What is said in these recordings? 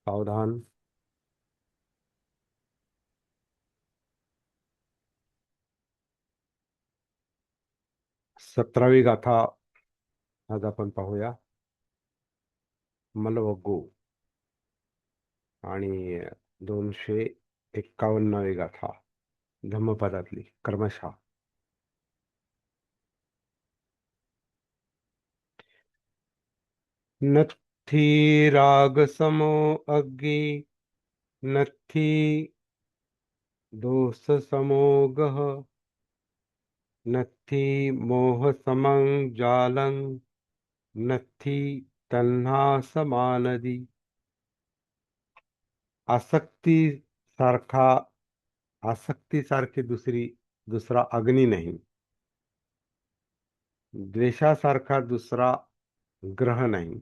सावधान। 17वी गाथा आज आपण पाहूया. मलवगो आणि 251वी गाथा धम्मपदातली क्रमशः. नथी राग समो अग्गी, नथी दोष समो गह, नथी मोह समं जालं, नथी तन्हा समानदी. आसक्ती सारखा आसक्तीसारखी दुसरा अग्नी नाही. द्वेषासारखा दुसरा ग्रह नाही.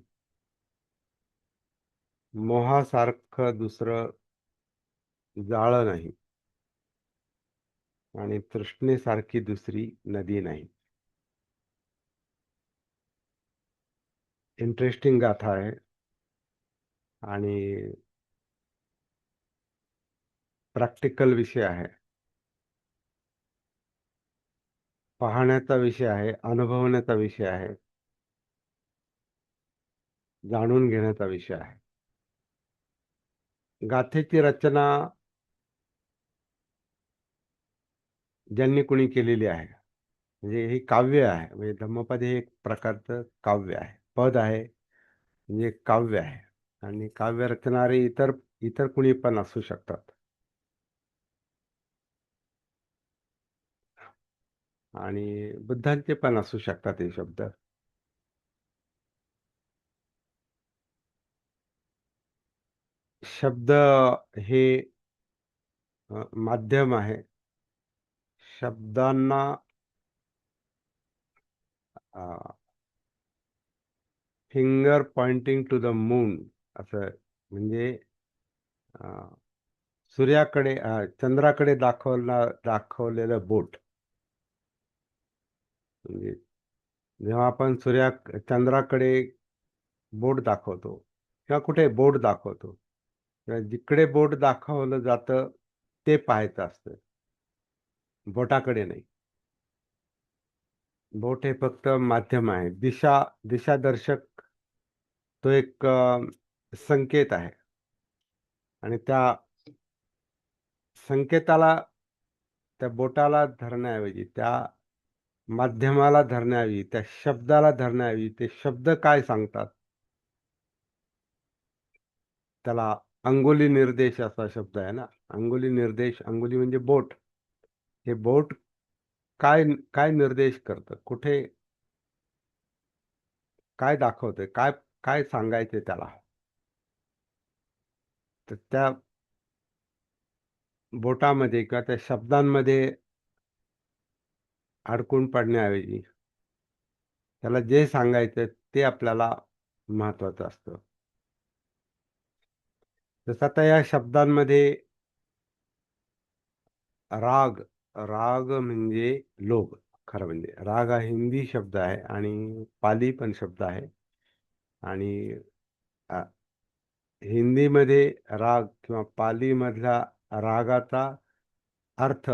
मोहासारखं दुसरं जाळं नाही. आणि तृष्णेसारखी दुसरी नदी नाही. इंटरेस्टिंग गाथा आहे आणि प्रॅक्टिकल विषय आहे. पाहण्याचा विषय आहे, अनुभवण्याचा विषय आहे, जाणून घेण्याचा विषय आहे. गाथेची रचना ज्यांनी कुणी केलेली आहे, म्हणजे हे काव्य आहे. म्हणजे धम्मपद हे एक प्रकारचं काव्य आहे. पद आहे म्हणजे काव्य आहे. आणि काव्य रचणारे इतर इतर कुणी पण असू शकतात. आणि बुद्धांचे पण असू शकतात हे शब्द. शब्द हे माध्यम आहे. शब्दांना finger pointing to the moon असं, म्हणजे अ, सूर्याकडे चंद्राकडे दाखवलेलं बोट. म्हणजे जेव्हा आपण चंद्राकडे बोट दाखवतो किंवा कुठे बोट दाखवतो, किंवा जिकडे बोट दाखवलं जातं ते पाहायचं असतं, बोटाकडे नाही. बोट हे फक्त माध्यम आहे. दिशादर्शक तो एक संकेत आहे. आणि त्या संकेताला, त्या बोटाला धरण्याऐवजी, त्या माध्यमाला धरण्याऐवजी, त्या शब्दाला धरण्याऐवजी, ते शब्द काय सांगतात त्याला अंगुली निर्देश असा शब्द आहे ना. अंगुली निर्देश, अंगुली म्हणजे बोट. हे बोट काय काय निर्देश करतं, कुठे काय दाखवतंय, काय काय सांगायचंय त्याला. तर त्या बोटामध्ये किंवा त्या शब्दांमध्ये अडकून पडण्याऐवजी त्याला जे सांगायचं ते आपल्याला महत्वाचं असतं. जसं आता या शब्दांमध्ये राग राग म्हणजे लोभ. खरं म्हणजे राग हा हिंदी शब्द आहे आणि पाली पण शब्द आहे. आणि अ, हिंदीमध्ये राग किंवा पालीमधला रागाचा अर्थ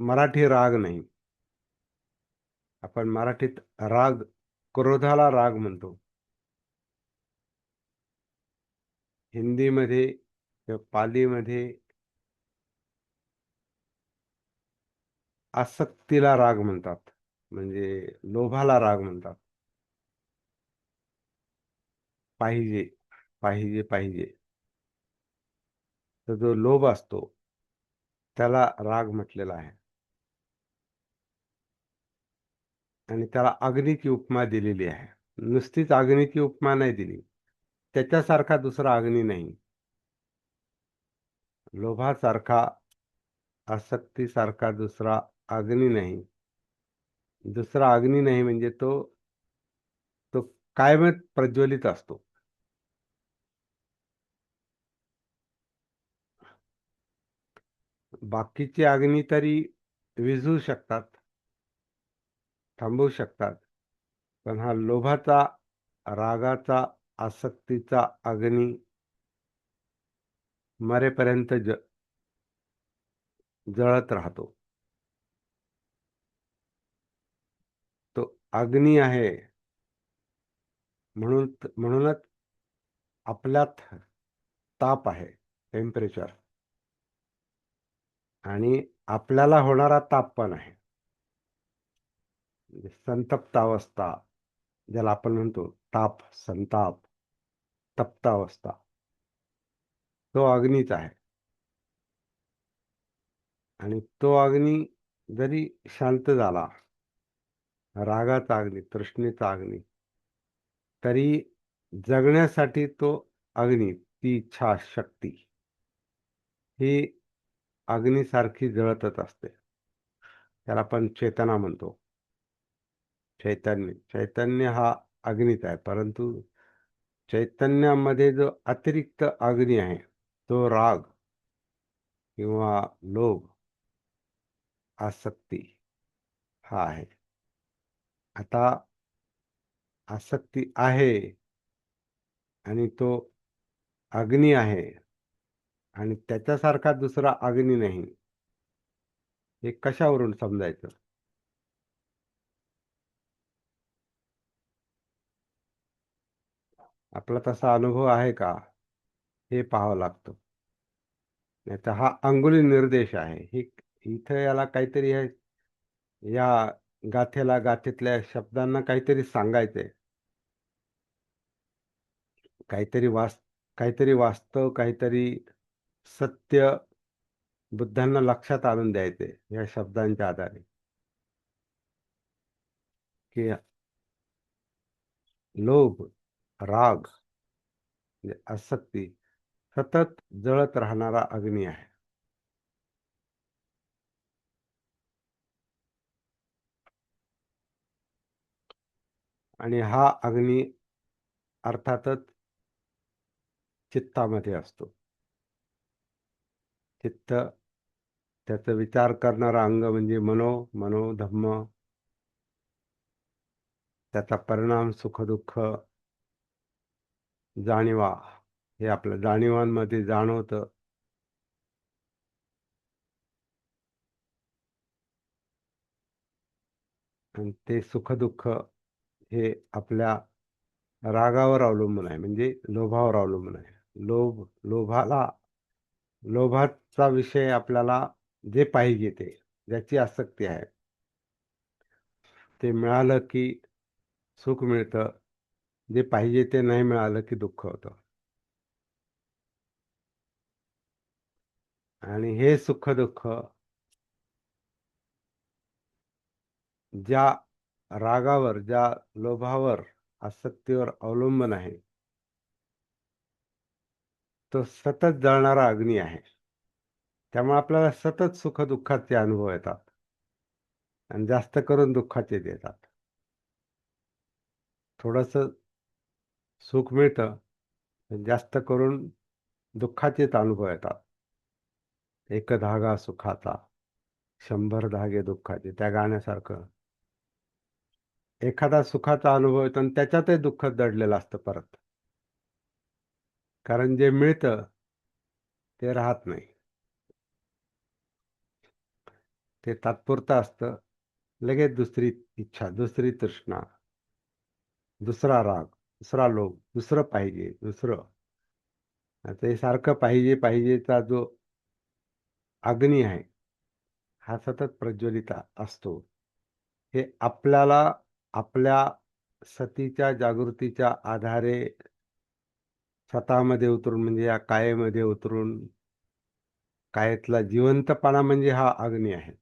मराठी राग नाही. आपण मराठीत राग, क्रोधाला राग म्हणतो. हिंदीमध्ये किंवा पालीमध्ये आसक्तीला राग म्हणतात, म्हणजे लोभाला राग म्हणतात. पाहिजे पाहिजे पाहिजे, तर जो लोभ असतो त्याला राग म्हटलेला आहे. आणि त्याला अग्नीची उपमा दिलेली आहे. नुसतीच अग्नीची उपमा नाही दिली, त्याच्यासारखा दुसरा अग्नी नाही. लोभासारखा, आसक्तीसारखा दुसरा अग्नी नाही. दुसरा अग्नी नाही म्हणजे तो तो कायमच प्रज्वलित असतो. बाकीचे अग्नी तरी विझू शकतात, थांबवू शकतात. पण हा लोभाचा, रागाचा, आसक्तीचा अग्नी मरेपर्यंत जळत राहतो. तो अग्नी आहे, म्हणूनच आपल्यात ताप आहे, टेम्परेचर, आणि आपल्याला होणारा ताप पण आहे. म्हणजे संतप्त अवस्था ज्याला आपण म्हणतो, ताप, संताप, तप्त अवस्था, तो अग्नीच आहे. आणि तो अग्नी जरी शांत झाला, रागाचा अग्नी, तृष्णेचा अग्नी, तरी जगण्यासाठी तो अग्नी, ती इच्छा शक्ती ही अग्नीसारखी जळतच असते. त्याला आपण चेतना म्हणतो. चैतन्य हा अग्नीच आहे, परंतु चैतन्यामध्ये जो अतिरिक्त अग्नी आहे, तो राग किंवा लोभ, आसक्ती हा आहे. आता आसक्ती आहे आणि तो अग्नी आहे, आणि त्याच्यासारखा दुसरा अग्नी नाही, हे कशावरून समजायचं? आपला तसा अनुभव आहे का, हे पाहावं लागतं. नाही तर हा अंगुली निर्देश आहे. इथं याला काहीतरी या गाथेतल्या शब्दांना काहीतरी सांगायचंय. काहीतरी काहीतरी वास्तव, काहीतरी सत्य बुद्धांना लक्षात आणून द्यायचे या शब्दांच्या आधारे, की लोभ, राग, म्हणजे आसक्ती सतत जळत राहणारा अग्नी आहे. आणि हा अग्नी अर्थातच चित्तामध्ये असतो. चित्त, त्याचा विचार करणारा अंग म्हणजे मनोधम्म, त्याचा परिणाम सुख-दुःख, जाणीवा, हे आपल्या जाणीवांमध्ये जाणवतं. आणि ते सुख-दुःख हे आपल्या रागावर अवलंबून आहे, म्हणजे लोभावर अवलंबून आहे. लोभाचा विषय आपल्याला जे पाहिजे ते, ज्याची आसक्ती आहे, ते मिळालं की सुख मिळतं. जे पाहिजे ते नाही मिळालं की दुःख होतं. आणि हे सुख-दुःख ज्या रागावर, ज्या लोभावर, आसक्तीवर अवलंबून आहे, तो सतत जळणारा अग्नी आहे. त्यामुळे आपल्याला सतत सुख-दुःखाचे अनुभव येतात, आणि जास्त करून दुःखाचे येतात. थोडंसं सुख मिळतं, पण जास्त करून दुःखाचेच अनुभव येतात. एक धागा सुखाचा, 100 धागे दुःखाचे, त्या गाण्यासारखं. एखादा सुखाचा अनुभव येतो आणि त्याच्यातही दुःख दडलेलं असतं परत. कारण जे मिळतं ते राहत नाही. ते तात्पुरतं असतं. लगेच दुसरी इच्छा, दुसरी तृष्णा, दुसरा राग, दुसरा लोभ, दुसरं पाहिजे, दुसरं. आता हे सारखं पाहिजेचा जो अग्नी आहे, हा सतत प्रज्वलित असतो. हे आपल्याला आपल्या सतीच्या जागृतीच्या आधारे स्वतःमध्ये उतरून, म्हणजे या कायेमध्ये उतरून, कायेतला जिवंतपणा म्हणजे हा अग्नी आहे,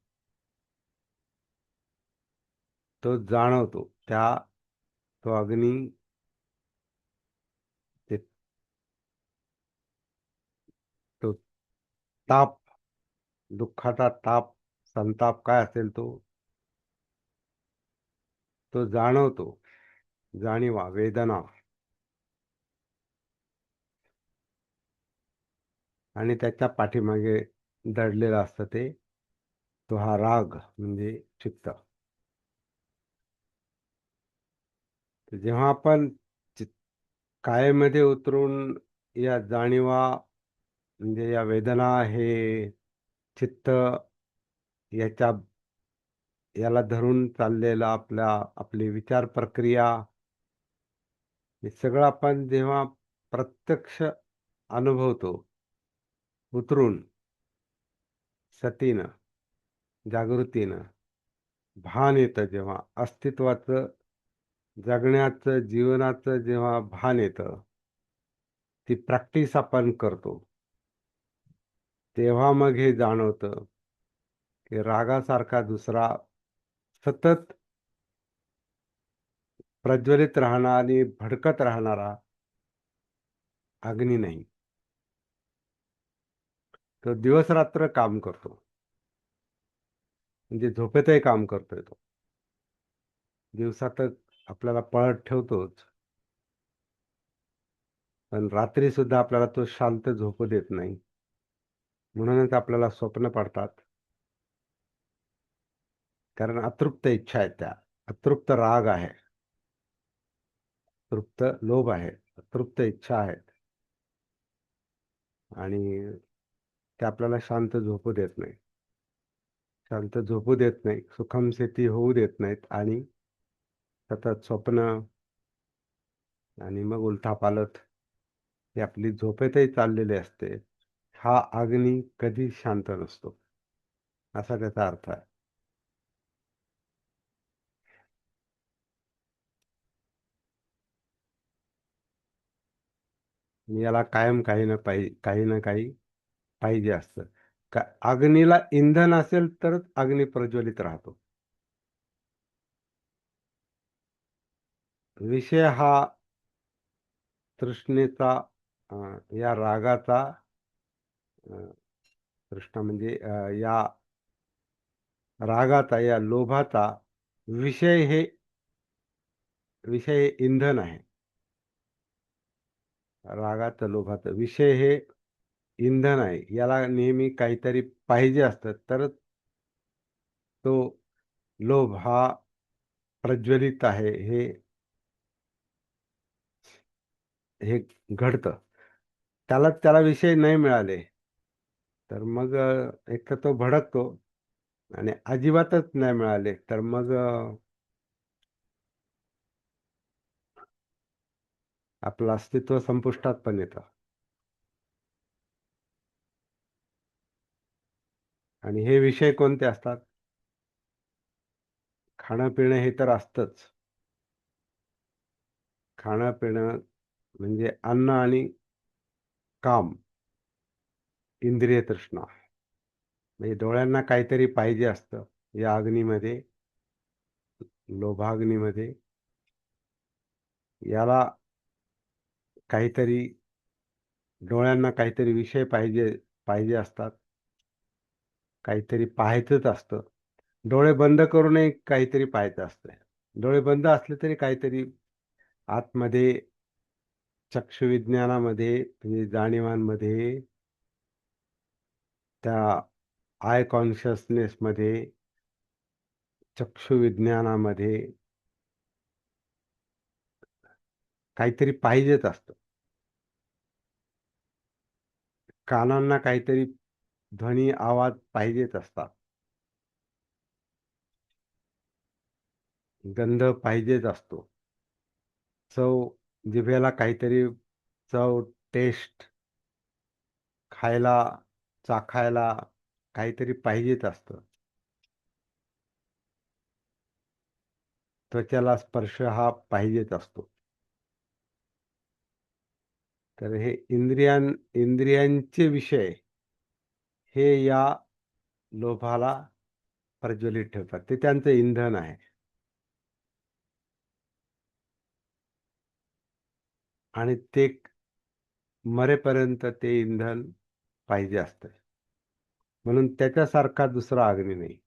तो जाणवतो. तो अग्नी, ते तो ताप, दुःखाचा ताप, संताप काय असेल तो जाणवतो. जाणीवा, वेदना, आणि त्याच्या पाठीमागे दडलेलं असतं तो हा राग म्हणजे चित्त. तर जेव्हा आपण कायेमध्ये उतरून या जाणीवा म्हणजे या वेदना हे चित्त याच्या याला धरून चाललेला आपली विचार प्रक्रिया हे सगळं आपण जेव्हा प्रत्यक्ष अनुभवतो उतरून सतीनं जागृतीनं भान येतं जेव्हा अस्तित्वाचं जगण्याचं जीवनाचं जेव्हा भान येतं ती प्रॅक्टिस आपण करतो तेव्हा मग हे जाणवतं की रागासारखा दुसरा सतत प्रज्वलित राहणारा आणि भडकत राहणारा अग्नी नाही. तो दिवस-रात्र काम करतो. म्हणजे झोपेतही काम करतोय तो. दिवसा तर आपल्याला पळत ठेवतोच. पण रात्री सुद्धा आपल्याला तो शांत झोपू देत नाही. म्हणूनच आपल्याला स्वप्न पडतात. कारण अतृप्त इच्छा आहेत त्या. अतृप्त राग आहे. तृप्त लोभ आहे. अतृप्त इच्छा आहेत. आणि ते आपल्याला शांत झोपू देत नाही. शांत झोपू देत नाही. सुखम स्थिती होऊ देत नाहीत आणि सतत स्वप्न आणि मग उलथापालथ ही आपली झोपेतही चाललेली असते. हा अग्नी कधीच शांत नसतो. असा त्याचा अर्थ आहे. आणि याला कायम काही ना काही पाहिजे असतं. अग्नीला इंधन असेल तरच अग्नी प्रज्वलित राहतो. विषय हा तृष्णेचा या रागाचा अ, तृष्णा म्हणजे या रागाचा, या लोभाचा विषय हे विषय हे इंधन आहे. रागाचं, लोभाचं विषय हे इंधन आहे. याला नेहमी काहीतरी पाहिजे असतं तरच तो लोभ हा प्रज्वलित आहे हे हे घडतं. त्याला विषय नाही मिळाले, तर मग एक तर तो भडकतो आणि अजिबातच नाही मिळाले, तर मग आपलं अस्तित्व संपुष्टात पण येतं. आणि हे विषय कोणते असतात? खाणं-पिणं हे तर असतंच. खाणं-पिणं म्हणजे अन्न आणि काम, इंद्रिय तृष्णा. म्हणजे डोळ्यांना काहीतरी पाहिजे असतं या अग्नीमध्ये, लोभाग्नीमध्ये. याला काहीतरी डोळ्यांना काहीतरी विषय पाहिजे पाहिजे असतात. काहीतरी पाहायचंच असतं. डोळे बंद करूनही काहीतरी पाहायचं असतं. डोळे बंद असले तरी काहीतरी आतमध्ये चक्षुविज्ञानामध्ये म्हणजे जाणीवांमध्ये त्या आय कॉन्शियसनेसमध्ये चक्षुविज्ञानामध्ये काहीतरी पाहिजेच असतं. कानांना काहीतरी ध्वनी, आवाज पाहिजेच असतात. गंध पाहिजेच असतो. चव जिभेला काहीतरी चव, टेस्ट खायला, चाखायला काहीतरी पाहिजेच असतं. त्वचेला स्पर्श हा पाहिजेच असतो. तर हे इंद्रियांचे विषय हे या लोभाला प्रज्वलित ठेवतात. ते त्यांचं इंधन आहे. आणि ते मरेपर्यंत ते इंधन पाहिजे असतं. म्हणून त्याच्यासारखा दुसरा अग्नी नाही.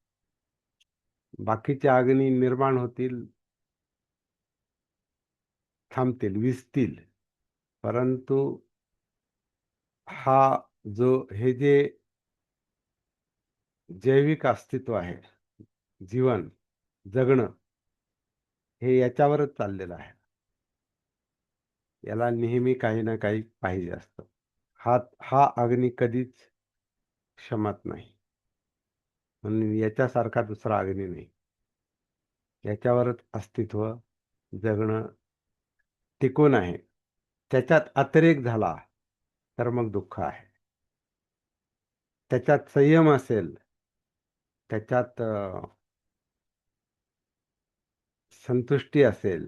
बाकीच्या अग्नी निर्माण होतील, थांबतील, विझतील. परंतु हा हे जे जैविक अस्तित्व आहे, जीवन, जगणं, हे याच्यावरच चाललेलं आहे. याला नेहमी काही ना काही पाहिजे असतं. हा हा अग्नी कधीच शमत नाही. म्हणून याच्यासारखा दुसरा अग्नी नाही. याच्यावरच अस्तित्व, जगणं टिकून आहे. त्याच्यात अतिरेक झाला तर मग दुःख आहे. त्याच्यात संयम असेल, त्याच्यात संतुष्टी असेल,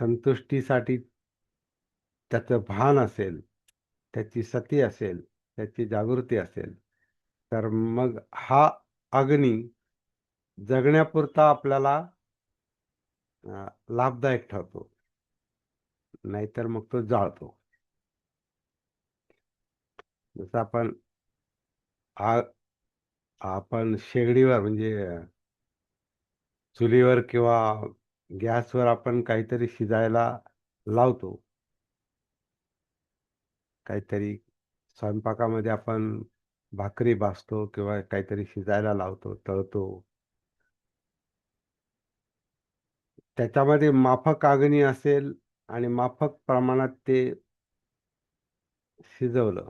संतुष्टीसाठी त्याचं भान असेल, त्याची सती असेल, त्याची जागृती असेल, तर मग हा अग्नी जगण्यापुरता आपल्याला लाभदायक ठरतो. नाहीतर मग तो जाळतो. जसं आ- आपण शेगडीवर म्हणजे चुलीवर किंवा गॅसवर आपण काहीतरी शिजायला लावतो. काहीतरी स्वयंपाकामध्ये आपण भाकरी भाजतो किंवा काहीतरी शिजायला लावतो, तळतो. त्याच्यामध्ये माफक अग्नी असेल आणि माफक प्रमाणात ते शिजवलं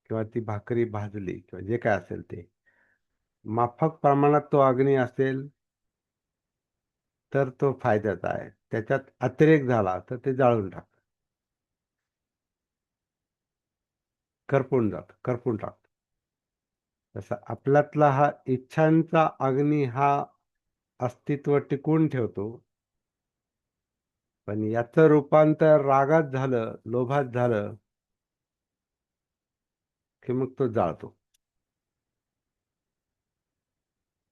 किंवा ती भाकरी भाजली किंवा जे काय असेल ते माफक प्रमाणात तो अग्नी असेल तर तो फायद्याचा आहे. त्याच्यात अतिरेक झाला तर ते जाळून टाकतं, करपून टाकतं. तसं आपल्यातला हा इच्छांचा अग्नी हा अस्तित्व टिकवून ठेवतो. पण याचं रूपांतर रागात झालं, लोभात झालं, की मग तो जाळतो.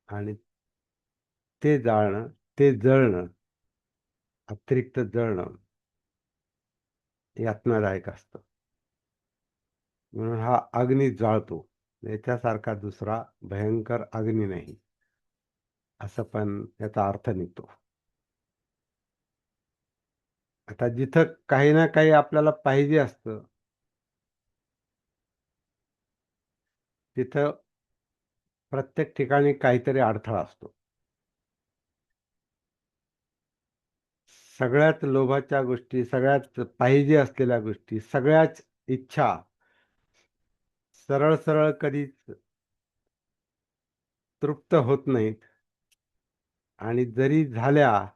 आणि ते जाळणं, ते जळणं, अतिरिक्त जळणं यातनादायक असतं. म्हणून हा अग्नी जाळतो. याच्यासारखा दुसरा भयंकर अग्नी नाही, असं पण याचा अर्थ निघतो. आता जिथं काही ना काही आपल्याला पाहिजे असतं, तिथं प्रत्येक ठिकाणी काहीतरी अडथळा असतो. सगळ्यात लोभाच्या गोष्टी, सगळ्यात पाहिजे असलेल्या गोष्टी, सगळ्याच इच्छा सरळ सरळ कधीच तृप्त होत नाहीत. आणि जरी झाल्या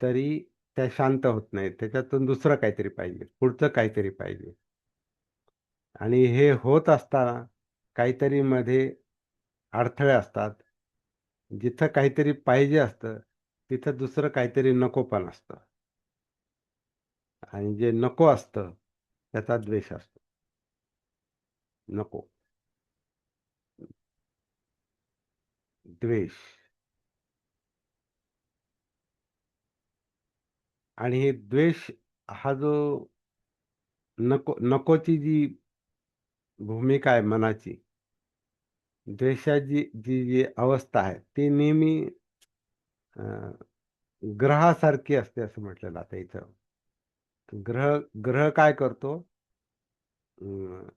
तरी त्या शांत होत नाहीत. त्याच्यातून दुसरं काहीतरी पाहिजे, पुढचं काहीतरी पाहिजे. आणि हे होत असताना काहीतरी मध्ये अडथळे असतात. जिथं काहीतरी पाहिजे असतं तिथं दुसरं काहीतरी नको पण असतं. आणि जे नको असतं त्याचा द्वेष असतो. नको, द्वेष. आणि हे द्वेष हा जो नकोची जी भूमिका आहे मनाची, द्वेषाची जी जी अवस्था आहे ती नेहमी अं, ग्रहासारखी असते असं म्हटलेलं आता इथं. ग्रह ग्रह काय करतो? अं,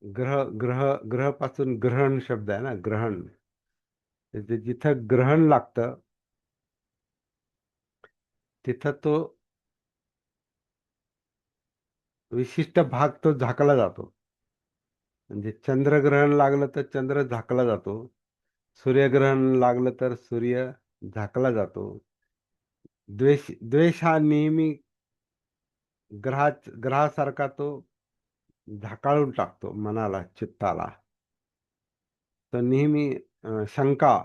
ग्रह पासून ग्रहण शब्द आहे ना, ग्रहण. जिथं ग्रहण लागतं तिथं तो विशिष्ट भाग तो झाकला जातो. म्हणजे चंद्रग्रहण लागलं तर चंद्र झाकला जातो. सूर्यग्रहण लागलं तर सूर्य झाकला जातो. द्वेष हा नेहमी ग्रहासारखा तो झाकाळून टाकतो मनाला, चित्ताला. तर नेहमी शंका,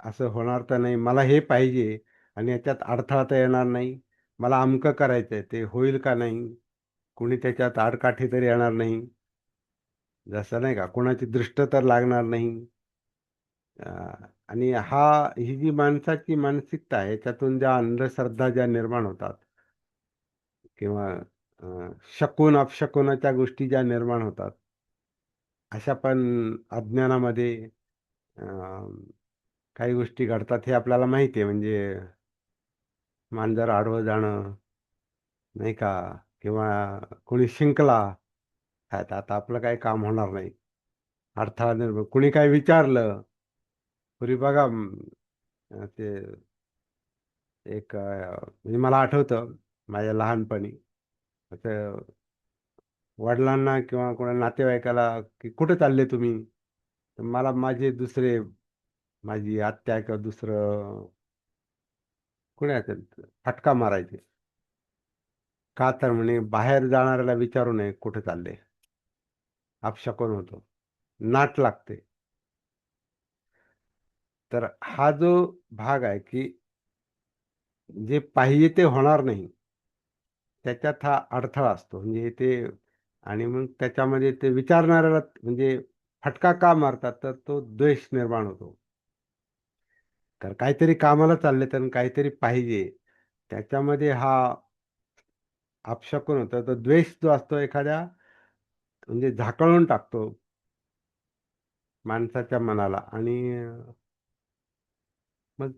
असं होणार तर नाही, मला हे पाहिजे आणि याच्यात अडथळा तर येणार नाही, मला अमकं करायचंय, ते होईल का नाही, कुणी त्याच्यात आडकाठी तर येणार नाही, जसं नाही का, कोणाची दृष्ट तर लागणार नाही. आणि ही जी माणसाची मानसिकता आहे याच्यातून ज्या अंधश्रद्धा ज्या निर्माण होतात किंवा शकून अपशकुनाच्या गोष्टी ज्या निर्माण होतात, अशा पण अज्ञानामध्ये काही गोष्टी घडतात हे आपल्याला माहिती आहे. म्हणजे मांजर आडवं जाणं, नाही का, किंवा कोणी शिंकला, काय तर आता आपलं काही काम होणार नाही, अडथळा निर्माण, कुणी काय विचारलं. पूर्वी बघा ते एक म्हणजे मला आठवतं माझ्या लहानपणी, असं वडिलांना किंवा कोणा नातेवाईकाला की कुठे चालले तुम्ही, तर मला माझे दुसरे माझी आत्या किंवा दुसरं कोणी असेल फटका मारायचे. का तर म्हणे बाहेर जाणाऱ्याला विचारू नये कुठे चालले, अपशकुन होतो, नाट लागते. तर हा जो भाग आहे की जे पाहिजे ते होणार नाही, त्याच्यात हा अडथळा असतो. म्हणजे ते आणि मग त्याच्यामध्ये ते विचारणाऱ्याला म्हणजे फटका का मारतात, तर तो द्वेष निर्माण होतो. तर काहीतरी कामाला चालले तर काहीतरी पाहिजे, त्याच्यामध्ये हा अपशकुन होतं. तर द्वेष जो असतो एखाद्या म्हणजे झाकळून टाकतो माणसाच्या मनाला आणि मग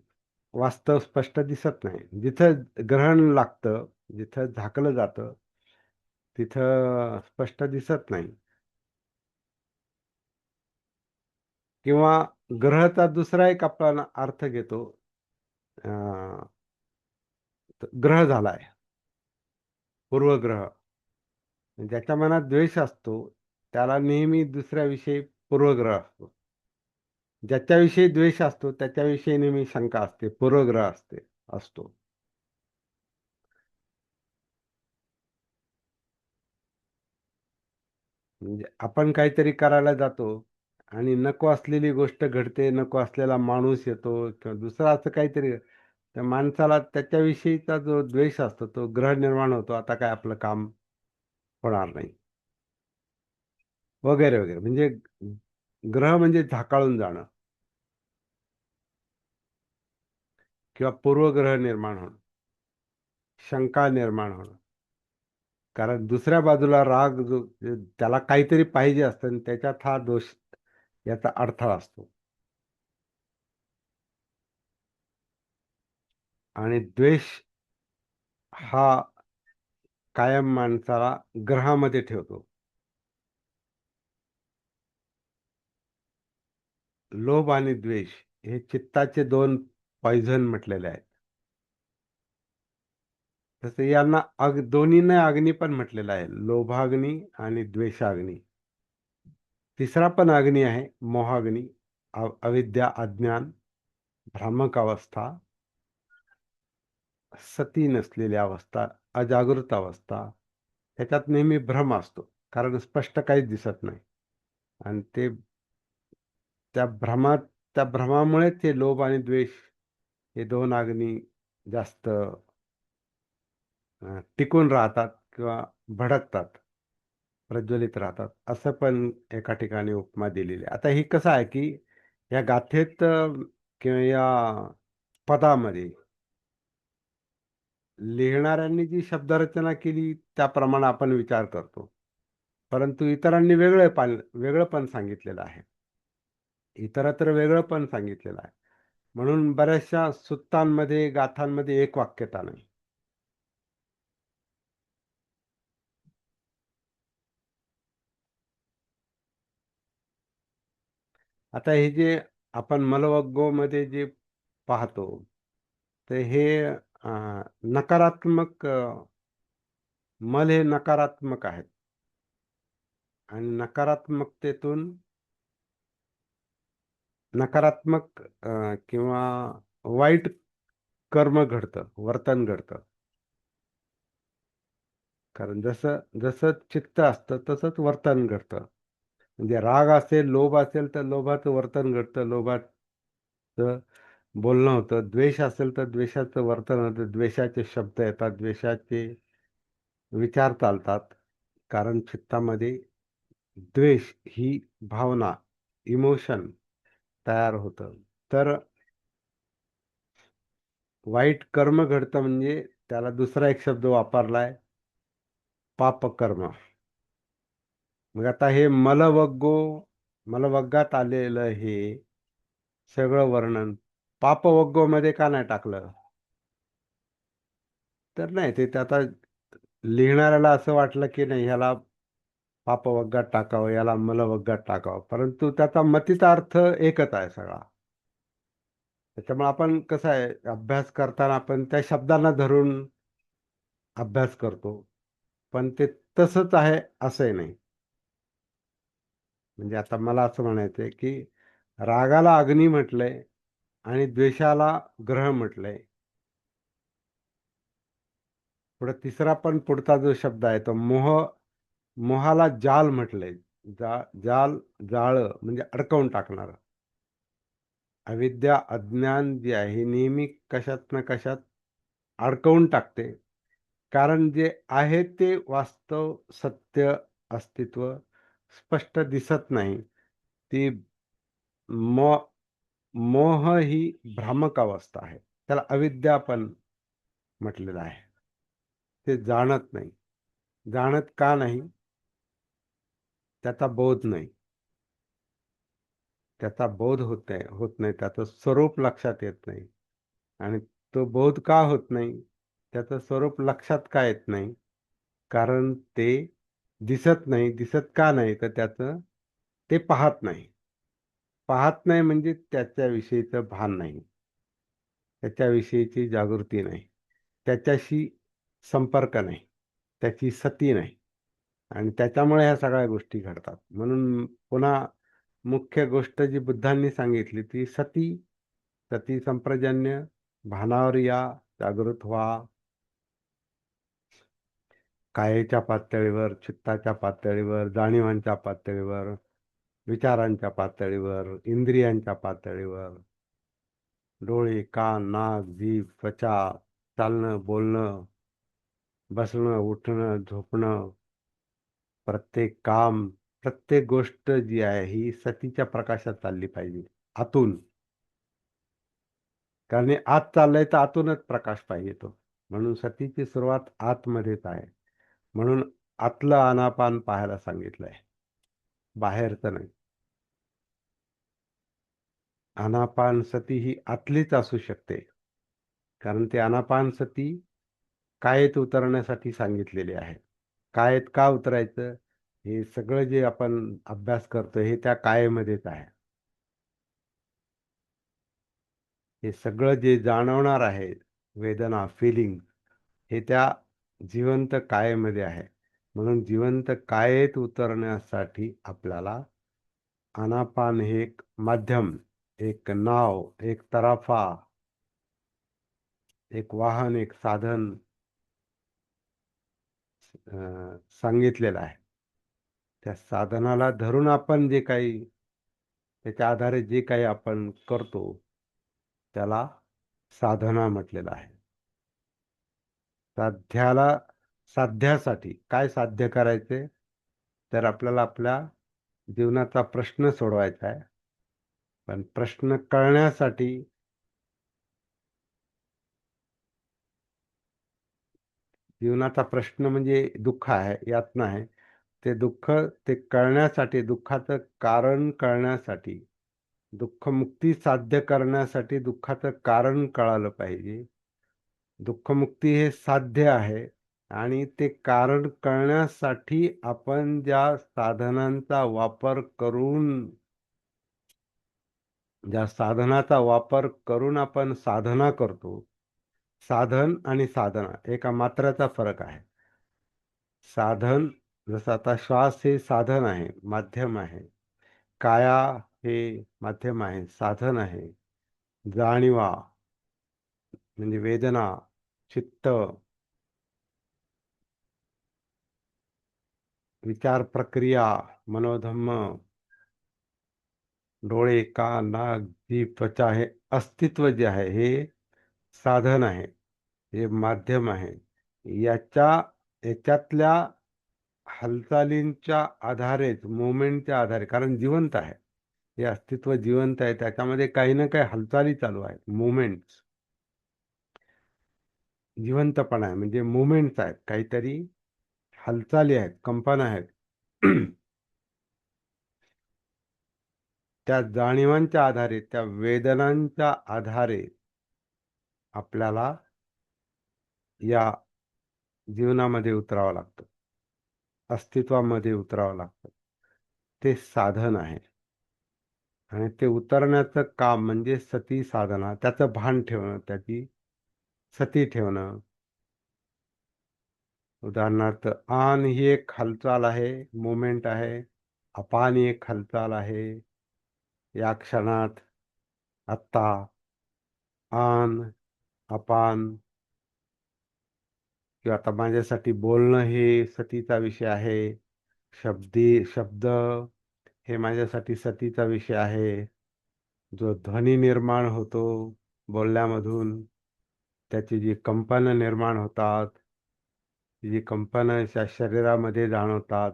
वास्तव स्पष्ट दिसत नाही. जिथं ग्रहण लागतं, जिथं झाकलं जातं, तिथं स्पष्ट दिसत नाही. किंवा ग्रहचा दुसरा एक आपण अर्थ घेतो. अ, ग्रह झालाय, पूर्वग्रह. ज्याच्या मनात द्वेष असतो, त्याला नेहमी दुसऱ्याविषयी पूर्वग्रह असतो. ज्याच्याविषयी द्वेष असतो, त्याच्याविषयी नेहमी शंका असते, पूर्वग्रह असतो. म्हणजे आपण काहीतरी करायला जातो आणि नको असलेली गोष्ट घडते, नको असलेला माणूस येतो किंवा दुसरं असं काहीतरी त्या माणसाला त्याच्याविषयीचा जो द्वेष असतो, तो ग्रह निर्माण होतो. आता काय आपलं काम होणार नाही, वगैरे, वगैरे. म्हणजे ग्रह म्हणजे झाकाळून जाणं किंवा पूर्वग्रह निर्माण होणं, शंका निर्माण होणं. कारण दुसऱ्या बाजूला राग जो त्याला काहीतरी पाहिजे असतं आणि त्याच्यात हा दोष याचा अडथळा असतो. आणि द्वेष हा कायम माणसाला ग्रहामध्ये ठेवतो. लोभ आणि द्वेष हे चित्ताचे दोन पॉइझन म्हटलेले आहेत. तसं यांना दोन्हींना अग्नी पण म्हटलेलं आहे. लोभाग्नी आणि द्वेषाग्नी. तिसरा पण अग्नी आहे, मोहाग्नी, अविद्या, अज्ञान, भ्रामक अवस्था, सती नसलेली अवस्था, अजागृत अवस्था. त्याच्यात नेहमी भ्रम असतो. कारण स्पष्ट काहीच दिसत नाही. आणि त्या भ्रमात त्या भ्रमामुळेच ते लोभ आणि द्वेष हे दोन अग्नी जास्त टिकून राहतात किंवा भडकतात, प्रज्वलित राहतात. असं पण एका ठिकाणी उपमा दिलेली आहे. आता ही कसं आहे, की या गाथेत किंवा या पदामध्ये लिहिणाऱ्यांनी जी शब्दरचना केली त्याप्रमाणे आपण विचार करतो. परंतु इतरांनी वेगळं पण सांगितलेलं आहे. इतरत्र वेगळं पण सांगितलेलं आहे. म्हणून बऱ्याचशा सुत्तांमध्ये, गाथांमध्ये एक वाक्यता नाही. आता हे जे आपण मलवग्गोमध्ये जे पाहतो, तर हे नकारात्मक मल हे नकारात्मक आहेत आणि नकारात्मकतेतून नकारात्मक किंवा वाईट कर्म घडतं, वर्तन घडतं. कारण जसं जसं चित्त असतं तसंच वर्तन घडतं. म्हणजे राग असेल, लोभ असेल तर लोभाचं वर्तन घडतं, लोभाचं बोलणं होतं. द्वेष असेल तर द्वेषाचं वर्तन होतं, द्वेषाचे शब्द येतात, द्वेषाचे विचार चालतात. कारण चित्तामध्ये द्वेष ही भावना, इमोशन तयार होतं. तर वाईट कर्म घडतं म्हणजे त्याला दुसरा एक शब्द वापरलाय, पापकर्म. मग आता हे मलवग्गात आलेलं हे सगळं वर्णन पापवग्गोमध्ये का नाही टाकलं? तर नाही ते आता लिहिणाऱ्याला असं वाटलं की नाही ह्याला पापवग्गात टाकावं, याला मलवग्गात टाकावं. परंतु त्याचा मतिता अर्थ एकच आहे सगळा. त्याच्यामुळे आपण कसं आहे, अभ्यास करताना आपण त्या शब्दांना धरून अभ्यास करतो. पण ते तसंच आहे असंही नाही. म्हणजे आता मला असं म्हणायचंय की रागाला अग्नी म्हटलंय आणि द्वेषाला ग्रह म्हटलंय. पुढे तिसरा पण पुढचा जो शब्द आहे तो मोहाला जाल म्हटलंय. जाल, जाळ म्हणजे अडकवून टाकणार. अविद्या, अज्ञान जे आहे हे नेहमी कशात ना कशात अडकवून टाकते. कारण जे आहे ते वास्तव, सत्य, अस्तित्व स्पष्ट दिसत नाही. ती मो मोह ही भ्रामक अवस्था आहे. त्याला अविद्या पण म्हटलेलं आहे. ते जाणत नाही. जाणत का नाही? त्याचा बोध नाही. त्याचा बोध होत नाही. त्याचं स्वरूप लक्षात येत नाही. आणि तो बोध का होत नाही? त्याचं स्वरूप लक्षात का येत नाही? कारण ते दिसत नाही. दिसत का नाही? तर त्याचं ते पाहत नाही. पाहत नाही म्हणजे त्याच्याविषयीचं भान नाही. त्याच्याविषयीची जागृती नाही. त्याच्याशी संपर्क नाही. त्याची सती नाही. आणि त्याच्यामुळे ह्या सगळ्या गोष्टी घडतात. म्हणून पुन्हा मुख्य गोष्ट जी बुद्धांनी सांगितली ती सती. सती संप्रजन्य, भानावर या, जागृत व्हा. कायेच्या पातळीवर, चित्ताच्या पातळीवर, जाणीवांच्या पातळीवर, विचारांच्या पातळीवर, इंद्रियांच्या पातळीवर, डोळे, कान, नाक, जीभ, त्वचा, चालणं, बोलणं, बसणं, उठणं, झोपणं, प्रत्येक काम, प्रत्येक गोष्ट जी आहे ही सतीच्या प्रकाशात चालली पाहिजे. आतून. कारण हे आत चाललंय तर आतूनच प्रकाश पाहिजे तो. म्हणून सतीची सुरुवात आतमध्येच आहे. म्हणून आतलं आनापान पाहायला सांगितलंय. बाहेरचं नाही. आनापान सती ही आतलीच असू शकते. कारण ते आनापान सती कायेत उतरण्यासाठी सांगितलेले आहे. कायेत का उतरायचं? हे सगळं जे आपण अभ्यास करतो हे त्या कायेमध्येच आहे. हे सगळं जे जाणवणार आहे, वेदना, फिलिंग, हे त्या जिवंत कायेमध्ये आहे. म्हणून जिवंत कायेत उतरण्यासाठी आपल्याला आनापान हे एक माध्यम, एक नाव, एक तराफा, एक वाहन, एक साधन सांगितलेलं आहे. त्या साधनाला धरून आपण जे काही, त्याच्या आधारे जे काही आपण करतो त्याला साधना म्हटलेलं आहे. साध्याला साध्यासाठी काय साध्य करायचे? तर आपल्याला आपल्या जीवनाचा प्रश्न सोडवायचा आहे. पण प्रश्न कळण्यासाठी जीवनाचा प्रश्न म्हणजे दुःख आहे, यातना आहे. ते दुःख ते कळण्यासाठी, दुःखाचं कारण कळण्यासाठी, दुःखमुक्ती साध्य करण्यासाठी दुःखाचं कारण कळालं पाहिजे. दुःखमुक्ती हे साध्य आहे. आणि ते कारण कळण्यासाठी आपण ज्या साधनांचा वापर करून, ज्या साधनाचा वापर करून आपण साधना करतो, साधन आणि साधना एका मात्राचा फरक आहे. साधन जसं आता श्वास हे साधन आहे, माध्यम आहे. काया हे माध्यम आहे, साधन आहे. जाणीवा म्हणजे वेदना, चित्त, विचार प्रक्रिया, मनोधम्म, डोळे, कान, नाक, जीभ, त्वचा हे अस्तित्व जे आहे हे साधन आहे, हे माध्यम आहे. याच्या याच्यातल्या हालचालींच्या आधारेच, मुवमेंटच्या आधारे, कारण जिवंत आहे हे अस्तित्व, जिवंत आहे. त्याच्यामध्ये काही ना काही हालचाली चालू आहेत, मुवमेंट्स. जिवंतपणा आहे म्हणजे मुवमेंट्स आहेत, काहीतरी हालचाली आहेत, कंपन आहेत. त्या जाणीवांच्या आधारे, त्या वेदनांच्या आधारे आपल्याला या जीवनामध्ये उतरावं लागतं, अस्तित्वामध्ये उतरावं लागतं. ते साधन आहे. आणि ते उतरण्याचं काम म्हणजे सती साधना, त्याचं भान ठेवणं, त्याची सती ठेवणं. उदाहरणार्थ आन ही एक हालचाल आहे, मुवमेंट आहे. अपान ही एक हालचाल आहे. या क्षणात, आत्ता, आन, अपान, किंवा आता माझ्यासाठी बोलणं हे सतीचा विषय आहे. शब्द हे माझ्यासाठी सतीचा विषय आहे. जो ध्वनी निर्माण होतो बोलण्यामधून, त्याची जी कंपनं निर्माण होतात, जी कंपनं शरीरामध्ये जाणवतात,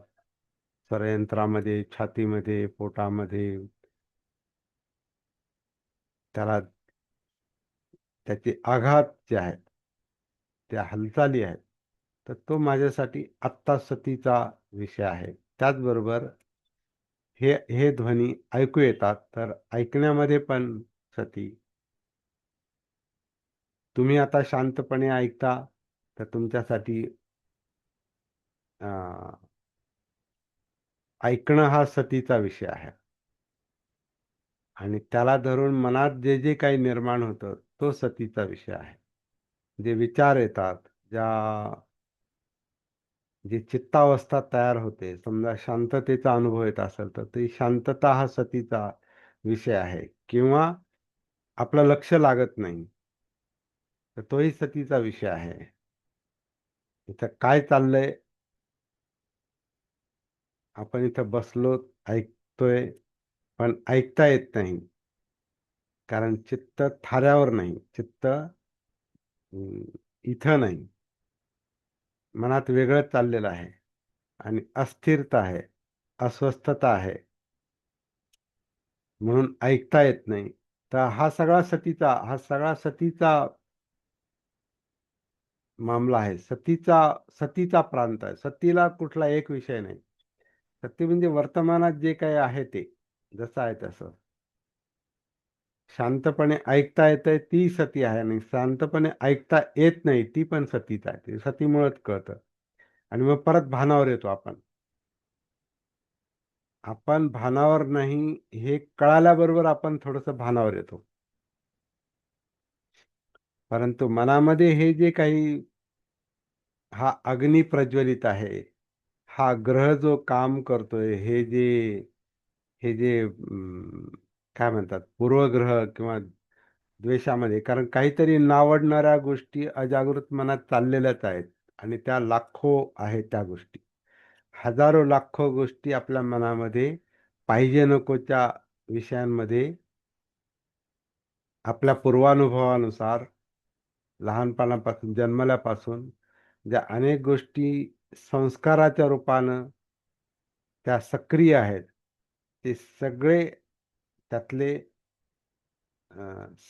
स्वरयंत्रामध्ये, छातीमध्ये, पोटामध्ये, त्याला त्याचे आघात जे आहेत, त्या हालचाली आहेत, तर तो माझ्यासाठी आत्ता सतीचा विषय आहे. त्याचबरोबर हे हे ध्वनी ऐकू येतात, तर ऐकण्यामध्ये पण सती. तुम्ही आता शांतपणे ऐकता, तर तुमच्यासाठी अं, ऐकणं हा सतीचा विषय आहे. आणि त्याला धरून मनात जे जे काही निर्माण होतं, तो सतीचा विषय आहे. जे विचार येतात, ज्या जी चित्तावस्था तयार होते, समजा शांततेचा अनुभव येत असेल, तर ती शांतता हा सतीचा विषय आहे. किंवा आपलं लक्ष लागत नाही, तर तोही सतीचा विषय आहे. इथं काय चाललंय, आपण इथं बसलो, ऐकतोय, पण ऐकता येत नाही. कारण चित्त थाऱ्यावर नाही, चित्त इथं नाही, मनात वेगळंच चाललेलं आहे. आणि अस्थिरता आहे, अस्वस्थता आहे, म्हणून ऐकता येत नाही. तर हा सगळा सतीचा मामला आहे. सतीचा प्रांत आहे. सतीला कुठला एक विषय नाही. सती म्हणजे वर्तमानात जे काही आहे ते, जसं आहे तसं. शांतपणे ऐकता येतंय ती सती आहे, आणि शांतपणे ऐकता येत नाही ती पण सतीच आहे. ते सतीमुळेच कळतं. आणि मग परत भानावर येतो आपण. आपण भानावर नाही हे कळाल्याबरोबर आपण थोडंसं भानावर येतो. परंतु मनामध्ये हे जे काही, हा अग्नी प्रज्वलित आहे, हा ग्रह जो काम करतोय, हे जे काय म्हणतात, पूर्वग्रह किंवा द्वेषामध्ये, कारण काहीतरी नावडणाऱ्या गोष्टी अजागृत मनात चाललेल्याच आहेत. आणि त्या लाखो आहेत त्या गोष्टी. हजारो लाखो गोष्टी आपल्या मनामध्ये पाहिजे नकोच्या विषयांमध्ये, आपल्या पूर्वानुभवानुसार, लहानपणापासून, जन्मल्यापासून ज्या अनेक गोष्टी संस्काराच्या रूपानं त्या सक्रिय आहेत, ते सगळे, त्यातले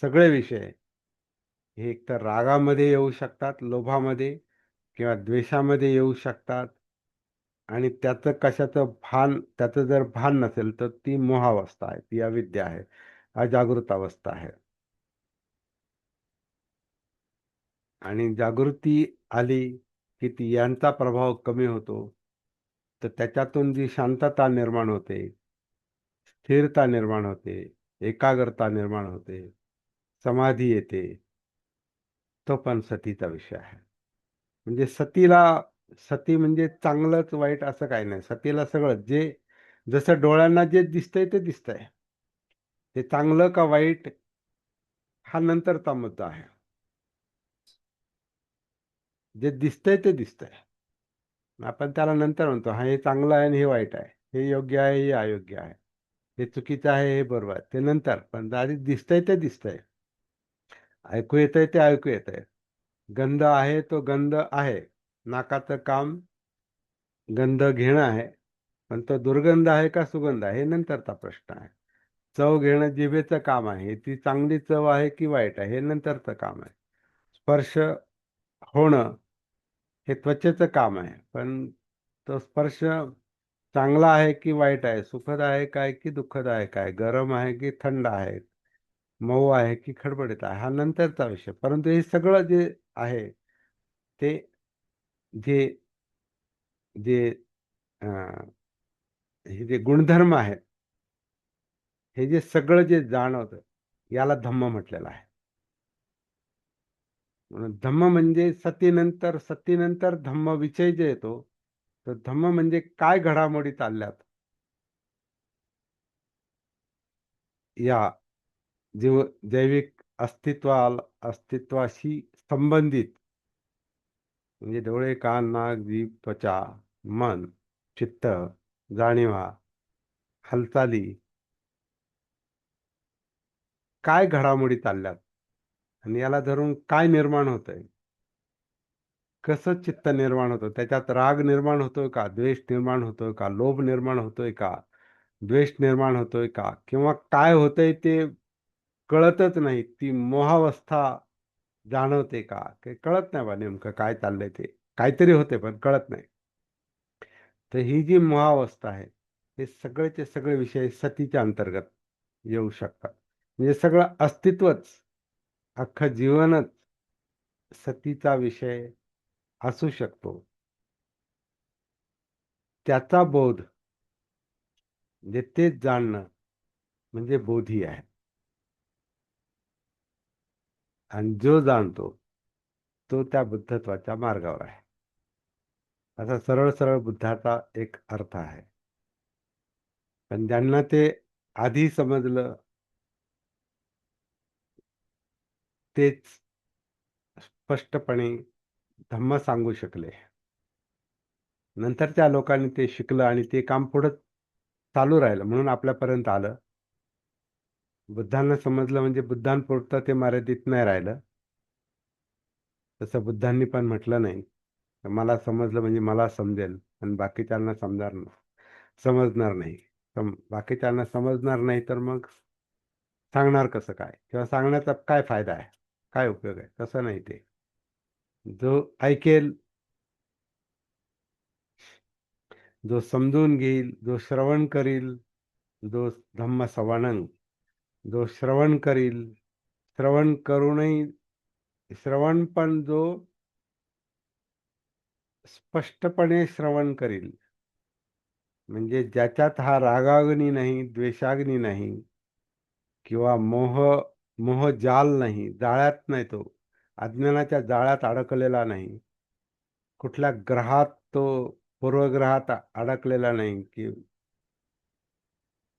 सगळे विषय हे एकतर रागामध्ये येऊ शकतात, लोभामध्ये, किंवा द्वेषामध्ये येऊ शकतात. आणि त्याचं जर भान नसेल, तर ती मोहावस्था आहे, ती अविद्या आहे, अजागृत अवस्था आहे. आणि जागृती आली की ती यांचा प्रभाव कमी होतो. तर त्याच्यातून जी शांतता निर्माण होते, स्थिरता निर्माण होते, एकाग्रता निर्माण होते, समाधी येते, तो पण सतीचा विषय आहे. म्हणजे सती म्हणजे चांगलंच वाईट असं काही नाही. सतीला सगळं, जसं डोळ्यांना जे दिसतंय ते दिसतंय. ते चांगलं का वाईट हा नंतरचा मुद्दा आहे. जे दिसतंय ते दिसतंय. आपण त्याला नंतर म्हणतो, हा हे चांगलं आहे आणि हे वाईट आहे, हे योग्य आहे, हे अयोग्य आहे, हे चुकीचं आहे, हे बरोबर आहे, ते नंतर. पण आधी दिसतंय ते दिसतंय, ऐकू येतंय ते ऐकू येतंय. गंध आहे तो गंध आहे, नाकाचं काम गंध घेणं आहे. पण तो दुर्गंध आहे का सुगंध आहे, हे नंतरचा प्रश्न आहे. चव घेणं जिभेचं काम आहे, ती चांगली चव आहे की वाईट आहे, हे नंतरचं काम आहे. स्पर्श होणं हे त्वचेचं काम आहे, पण तो स्पर्श चांगला आहे की वाईट आहे, सुखद आहे काय की दुःखद आहे काय, गरम आहे की थंड आहे, मऊ आहे की खडबडीत आहे, हा नंतरचा विषय. परंतु हे सगळं जे आहे, ते जे जे अं, हे जे गुणधर्म आहेत, हे जे सगळं जे जाणवतं, याला धम्म म्हटलेलं आहे. म्हणून धम्म म्हणजे सतीनंतर धम्म विषय जे येतो, तर धम्म म्हणजे काय घडामोडी चालल्यात या जीव जैविक अस्तित्वाशी संबंधित, म्हणजे डोळे, कान, नाक, जीभ, त्वचा, मन, चित्त, जाणीवा, हालचाली, काय घडामोडी चालल्यात आणि याला धरून काय निर्माण होतंय, कसं चित्त निर्माण होतं, त्याच्यात राग निर्माण होतोय का, द्वेष निर्माण होतोय का, लोभ निर्माण होतोय का, द्वेष निर्माण होतोय का, किंवा काय होतंय ते कळतच नाही, ती मोहावस्था जाणवते का, काही कळत नाही बा नेमकं काय चाललंय ते, काहीतरी होते पण कळत नाही. तर ही जी मोहावस्था आहे, हे सगळेचे सगळे विषय सतीच्या अंतर्गत येऊ शकतात. म्हणजे सगळं अस्तित्वच, अख्खं जीवनच सतीचा विषय असू शकतो. त्याचा बोध, म्हणजे तेच जाणणं, म्हणजे बोधी आहे. आणि जो जाणतो तो त्या बुद्धत्वाच्या मार्गावर आहे, असा सरळ सरळ बुद्धाचा एक अर्थ आहे. पण ज्यांना ते आधी समजलं, तेच स्पष्टपणे धम्म सांगू शकले. नंतरच्या लोकांनी ते शिकलं आणि ते काम पुढं चालू राहिलं म्हणून आपल्यापर्यंत आलं. बुद्धांना समजलं म्हणजे बुद्धांपुरतं ते मर्यादित नाही राहिलं. तसं बुद्धांनी पण म्हटलं नाही, मला समजलं म्हणजे मला समजेल आणि बाकीच्यांना समजणार नाही. बाकीच्यांना समजणार नाही तर मग सांगणार कसं काय, किंवा सांगण्याचा काय फायदा आहे, काय उपयोग आहे, तसं नाही ते. जो ऐकेल, जो समजून घेईल, जो श्रवण करील, जो धम्म श्रवणं, जो श्रवण करील, श्रवण करूनही श्रवण पण जो स्पष्टपणे श्रवण करील, म्हणजे ज्याच्यात हा रागाग्नी नाही, द्वेषाग्नी नाही, किंवा मोहजाल नाही, जाळ्यात नाही, तो अज्ञानाच्या जाळ्यात अडकलेला नाही, कुठल्या ग्रहात तो पूर्वग्रहात अडकलेला नाही, की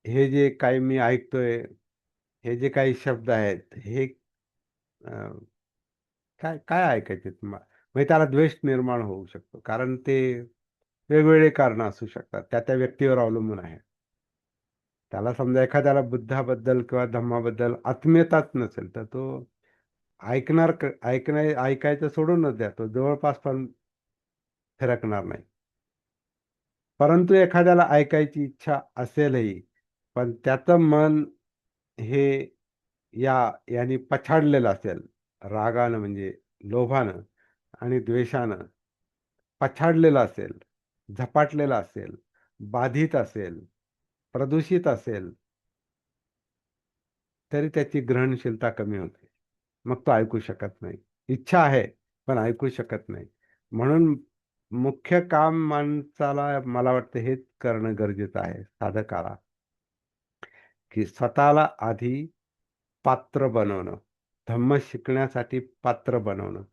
हे जे काही मी ऐकतोय, हे जे काही शब्द आहेत, हे अं, काय काय ऐकायचे तुम्हाला, म्हणजे त्याला द्वेष निर्माण होऊ शकतो, कारण ते वेगवेगळे कारण असू शकतात, त्या त्या व्यक्तीवर अवलंबून आहे. त्याला समजा एखाद्याला बुद्धाबद्दल किंवा धम्माबद्दल आत्मीयताच नसेल, तर तो ऐकायचं सोडूनच द्या, तो जवळपास पण फिरकणार नाही. परंतु एखाद्याला ऐकायची इच्छा असेलही, पण त्याचं मन हे या यांनी पछाडलेलं असेल, रागानं म्हणजे लोभानं आणि द्वेषानं पछाडलेलं असेल, झपाटलेलं असेल, बाधित असेल, प्रदूषित असेल, तरी त्याची ग्रहणशीलता कमी होते. मग तो ऐकू शकत नाही. इच्छा आहे, पण ऐकू शकत नाही. म्हणून मुख्य काम माणसाला, मला वाटतं, हेच करणं गरजेचं आहे साधकाला, की स्वतःला आधी पात्र बनवणं. धम्म शिकण्यासाठी पात्र बनवणं.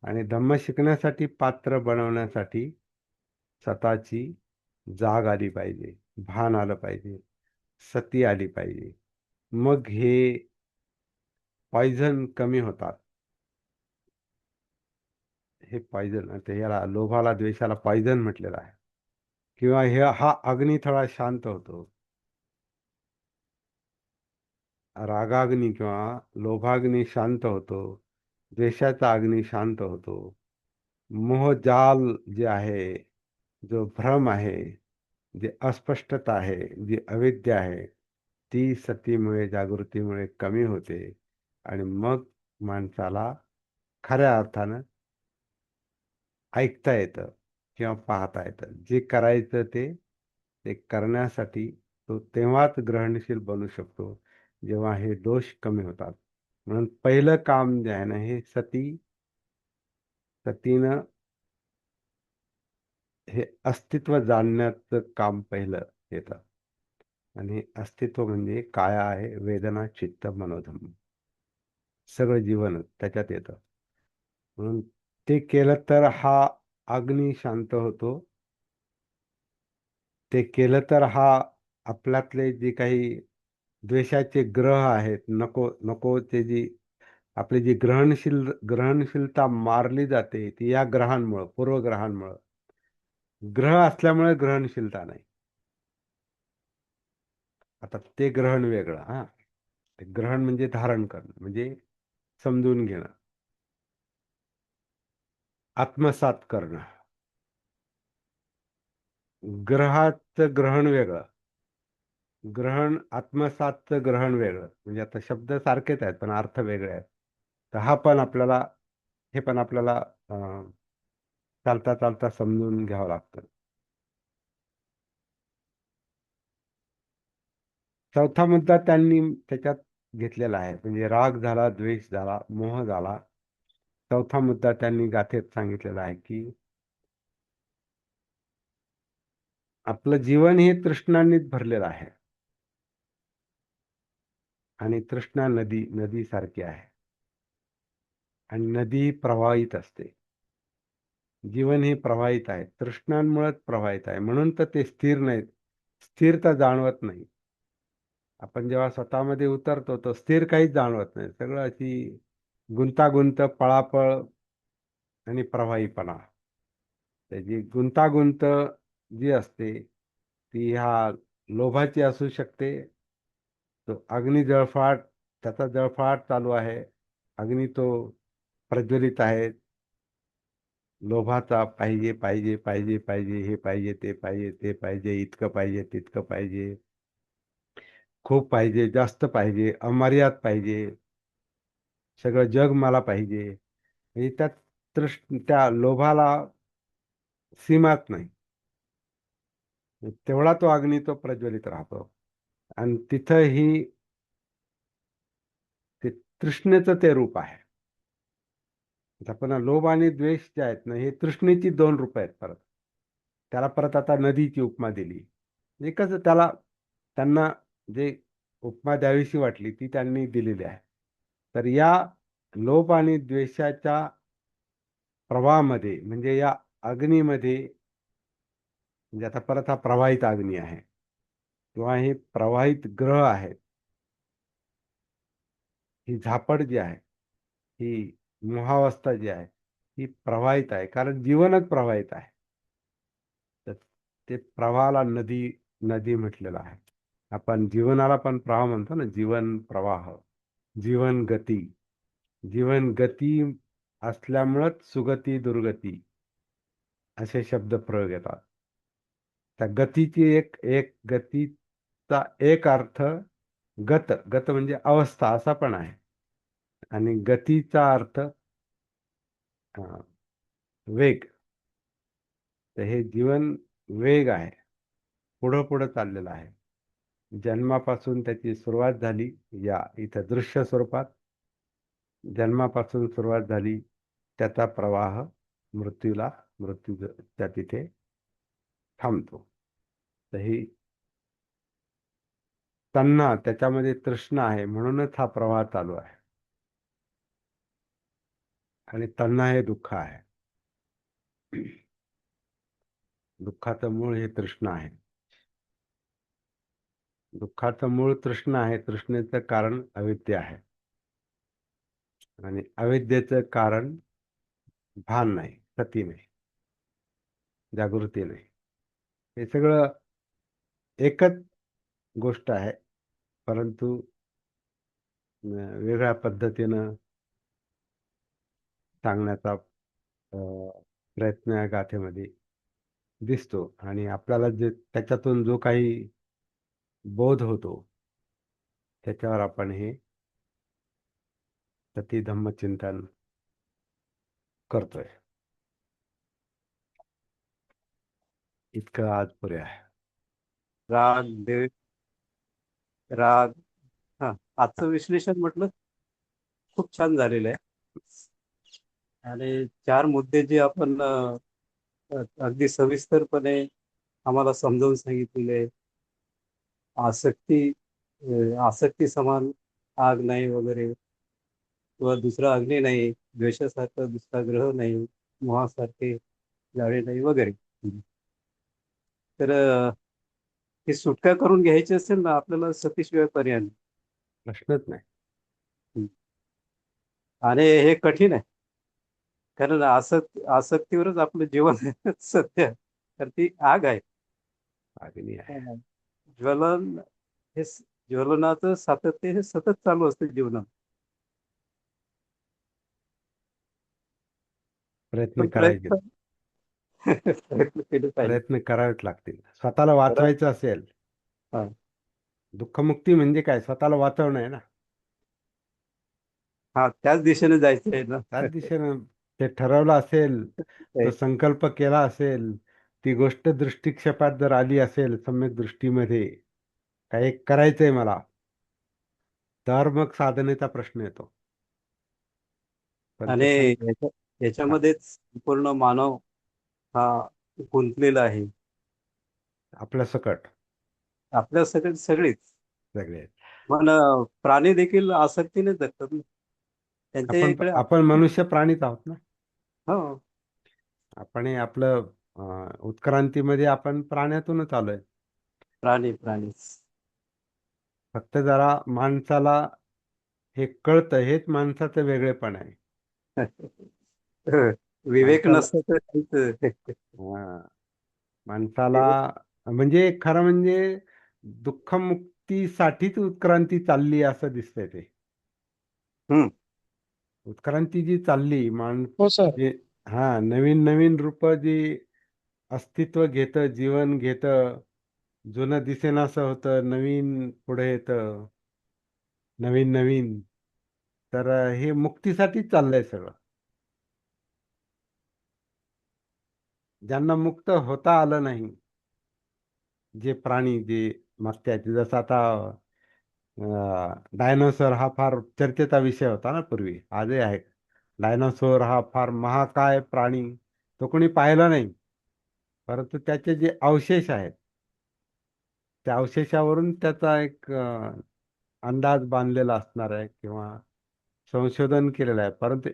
आणि धम्म शिकण्यासाठी पात्र बनवण्यासाठी स्वतःची जाग आली पाहिजे, भान आलं पाहिजे, सती आली पाहिजे. मग हे पॉइझन कमी होतात. हे पॉइझन, आता याला लोभाला द्वेषाला पॉइझन म्हटलेलं आहे. किंवा हा अग्निथळा शांत होतो. रागाग्नी किंवा लोभाग्नी शांत होतो. द्वेषाचा अग्नी शांत होतो. मोहजाल जे आहे, जो भ्रम आहे, जे अस्पष्टता आहे, जी अविद्या आहे, ती सतीमुळे, जागृतीमुळे कमी होते. आणि मग माणसाला खऱ्या अर्थानं ऐकता येतं किंवा पाहता येतं. जे करायचं ते करण्यासाठी तो तेव्हाच ग्रहणशील बनू शकतो, जेव्हा हे दोष कमी होतात. म्हणून पहिलं काम जे आहे ना, हे सतीनं हे अस्तित्व जाणण्याचं काम पहिलं येतं. आणि अस्तित्व म्हणजे काय आहे, वेदना, चित्त, मनोधम्म, सगळं जीवन त्याच्यात येतं. म्हणून ते केलं तर हा अग्नी शांत होतो. ते केलं तर हा आपल्यातले जे काही द्वेषाचे ग्रह आहेत, नको नको ते जी आपली जी ग्रहणशीलता मारली जाते ती या ग्रहांमुळं, पूर्वग्रहांमुळं. ग्रह असल्यामुळे ग्रहणशीलता नाही. आता ते ग्रहण वेगळं. हा, ते ग्रहण म्हणजे धारण करणं, म्हणजे समजून घेणं, आत्मसात करणं. ग्रहाचं ग्रहण वेगळं. ग्रहण आत्मसातचं ग्रहण वेगळं. म्हणजे आता शब्द सारखेच आहेत पण अर्थ वेगळे आहेत. तर हा पण आपल्याला, हे पण आपल्याला चालता चालता समजून घ्यावं लागतं. चौथा मुद्दा त्यांनी त्याच्यात घेतलेला आहे, म्हणजे राग झाला, द्वेष झाला, मोह झाला. चौथा मुद्दा त्यांनी गाथेत सांगितलेला आहे की आपलं जीवन हे तृष्णांनीच भरलेलं आहे आणि तृष्णा नदी सारखी आहे आणि नदी प्रवाहित असते. जीवन हे प्रवाहित आहे, तृष्णांमुळेच प्रवाहित आहे, म्हणून तर ते स्थिर नाही. स्थिरता जाणवत नाही. आपण जेव्हा स्वतःमध्ये उतरतो तर स्थिर काहीच जाणवत नाही. सगळं अशी गुंतागुंत, पळापळ आणि प्रवाहीपणा. त्याची गुंतागुंत जी असते ती ह्या लोभाची असू शकते. तो अग्नी जळफाट, त्याचा जळफाट चालू आहे. अग्नी तो प्रज्वलित आहे. लोभाचा, पाहिजे पाहिजे पाहिजे पाहिजे, हे पाहिजे ते पाहिजे ते पाहिजे, इतकं पाहिजे तितकं पाहिजे, खूप पाहिजे, जास्त पाहिजे, अमर्याद पाहिजे, सगळं जग मला पाहिजे. म्हणजे त्या लोभाला सीमाच नाही. तेवढा तो अग्नी तो प्रज्वलित राहतो. आणि तिथं ही ते तृष्णेचं ते रूप आहे. आता पुन्हा लोभ आणि द्वेष जे आहेत ना, हे तृष्णेची दोन रूप आहेत परत. त्याला परत आता नदीची उपमा दिली. म्हणजे कसं त्याला, त्यांना जे उपमा द्यावीशी वाटली ती त्यांनी दिलेली आहे. तर या लोभ आणि द्वेषाच्या प्रवाहामध्ये, म्हणजे या अग्नीमध्ये, म्हणजे आता परत हा प्रवाहित अग्नी आहे किंवा हे प्रवाहित ग्रह आहेत. ही झापड जी आहे, ही मोहावस्था जी आहे, ही प्रवाहित आहे, कारण जीवनच प्रवाहित आहे. तर ते प्रवाहाला नदी नदी म्हटलेलं आहे. आपण जीवनाला पण प्रवाह म्हणतो ना, जीवन प्रवाह, जीवन गती. जीवन गती असल्यामुळंच सुगती दुर्गती असे शब्द प्रयोग येतात. त्या गतीची एक गतीचा एक अर्थ गत, गत म्हणजे अवस्था असा पण आहे. आणि गतीचा अर्थ वेग. तर हे जीवन वेग आहे, पुढं पुढं चाललेलं आहे. जन्मापासून त्याची सुरुवात झाली या इथं दृश्य स्वरूपात, जन्मापासून सुरुवात झाली, त्याचा प्रवाह मृत्यूच्या तिथे थांबतो. तर ही तण्णा, त्याच्यामध्ये तृष्णा आहे, म्हणूनच हा प्रवाह चालू आहे. आणि तण्णा हे दुःख आहे. दुःखाचं मूळ हे तृष्णा आहे. दुःखाचं मूळ तृष्णा आहे. तृष्णेचं कारण अविद्या आहे आणि अविद्येचं कारण भान नाही, सती नाही, जागृती नाही. हे सगळं एकच गोष्ट आहे, परंतु वेगळ्या पद्धतीनं सांगण्याचा प्रयत्न या गाथेमध्ये दिसतो. आणि आपल्याला जे त्याच्यातून जो काही बोध होतो त्याच्यावर आपण हे सती धम्मचिंतन करतोय. इतकं आज पुरे आहे. राग द्वेष राग. हा, आजचं विश्लेषण म्हटलं खूप छान झालेलं आहे. आणि चार मुद्दे जे आपण अगदी सविस्तरपणे आम्हाला समजावून सांगितलेले. आसक्ती, आसक्ती समान आग नाही वगैरे, किंवा दुसरा अग्नी नाही, द्वेषासारखा दुसरा ग्रह नाही, मोहासारखे जाळे नाही वगैरे. तर ही सुटका करून घ्यायची असेल ना आपल्याला, सतीशिवाय पर्याय नाही. प्रश्नच नाही. आणि हे कठीण आहे, कारण आसक्तीवरच आपलं जीवन आहे सध्या. तर ती आग आहे. अग्नी आहे. ज्वलन हे ज्वलनाचं सातत्य हे सतत चालू असतं जीवनात. प्रयत्न पण करायचे. प्रयत्न प्रयत्न केले पाहिजे. प्रयत्न करावेच लागतील. स्वतःला बरं. वाचवायचं असेल, हा. दुःखमुक्ती म्हणजे काय? स्वतःला वाचवणं आहे ना. हा, त्याच दिशेने जायचं आहे ना. त्याच दिशेनं ते ठरवलं असेल, तो संकल्प केला असेल, ती गोष्ट दृष्टिक्षेपात जर आली असेल, सम्यक दृष्टीमध्ये काही एक करायचंय मला, तर मग साधनेचा प्रश्न येतो. पण आणि ते हा, याच्यामध्येच पूर्ण मानव हा गुंतलेला आहे. आपल्या सकट आपल्या सगळीच. सगळे. पण प्राणी देखील आसक्तीने जगतात ना. त्यांच्या इकडे आपण मनुष्य प्राणीच आहोत ना. हो. आपण हे आपलं उत्क्रांतीमध्ये आपण प्राण्यातूनच आलोय. प्राणीच. फक्त जरा माणसाला हे कळतं, हेच माणसाचं वेगळेपण आहे. विवेक माणसाला नसतं तर काहीच. हा, माणसाला विवेक. म्हणजे खरं म्हणजे दुःखमुक्तीसाठीच उत्क्रांती चालली असं दिसतंय ते. हम्म. उत्क्रांती जी चालली हो सर. जे हा नवीन नवीन रूप जी अस्तित्व घेतं, जीवन घेतं, जुनं दिसेनासं होतं, नवीन पुढे येतं, नवीन नवीन. तर हे मुक्तीसाठीच चाललंय सगळं. ज्यांना मुक्त होता आलं नाही, जे प्राणी जे मागच्या आहेत, जसं आता डायनोसॉर हा फार चर्चेचा विषय होता ना पूर्वी, आजही आहे. डायनोसॉर हा फार महाकाय प्राणी, तो कोणी पाहिला नाही, परंतु त्याचे जे अवशेष आहेत, त्या अवशेषावरून त्याचा एक अंदाज बांधलेला असणार आहे किंवा संशोधन केलेलं आहे. परंतु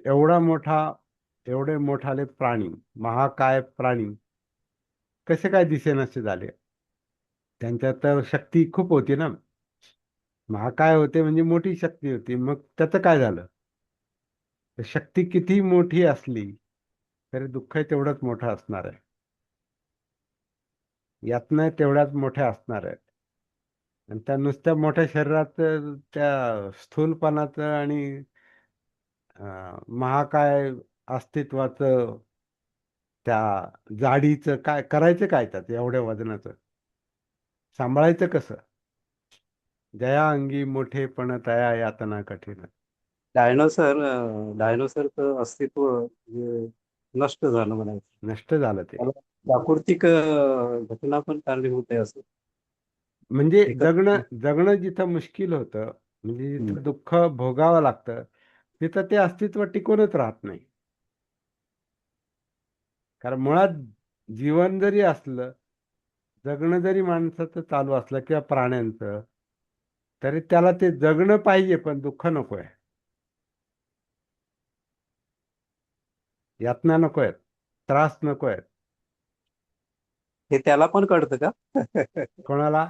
एवढे मोठाले प्राणी, महाकाय प्राणी कसे काय दिसेनासे झाले? त्यांच्यात तर शक्ती खूप होती ना. महाकाय होते म्हणजे मोठी शक्ती होती. मग त्याचं काय झालं? तर शक्ती किती मोठी असली तरी दुःख तेवढंच मोठं असणार आहे. यातनं तेवढ्याच मोठ्या असणार आहेत. आणि त्या नुसत्या मोठ्या शरीरात त्या स्थूलपणाचं आणि महाकाय अस्तित्वाचं, त्या जाडीचं काय करायचं, काय त्यात एवढ्या वजनाचं सांभाळायचं कसं? जया अंगी मोठेपण तया यातना कठीण. डायनोसरचं अस्तित्व म्हणजे नष्ट झालं म्हणायचं. नष्ट झालं ते. त्याला प्राकृतिक घटना पण कारणीभूत आहे असं. म्हणजे एकच. जगणं जिथं मुश्किल होतं, म्हणजे हम्म. जिथं दुःख भोगावं लागतं, तिथं ते अस्तित्व टिकूनच राहत नाही. कारण मुळात जीवन जरी असलं, जगणं जरी माणसाचं चालू असलं किंवा प्राण्यांचं, तरी त्याला ते जगणं पाहिजे, पण दुःख नकोय, यातना नकोय, त्रास नकोय. हे त्याला पण कळतं का? कोणाला?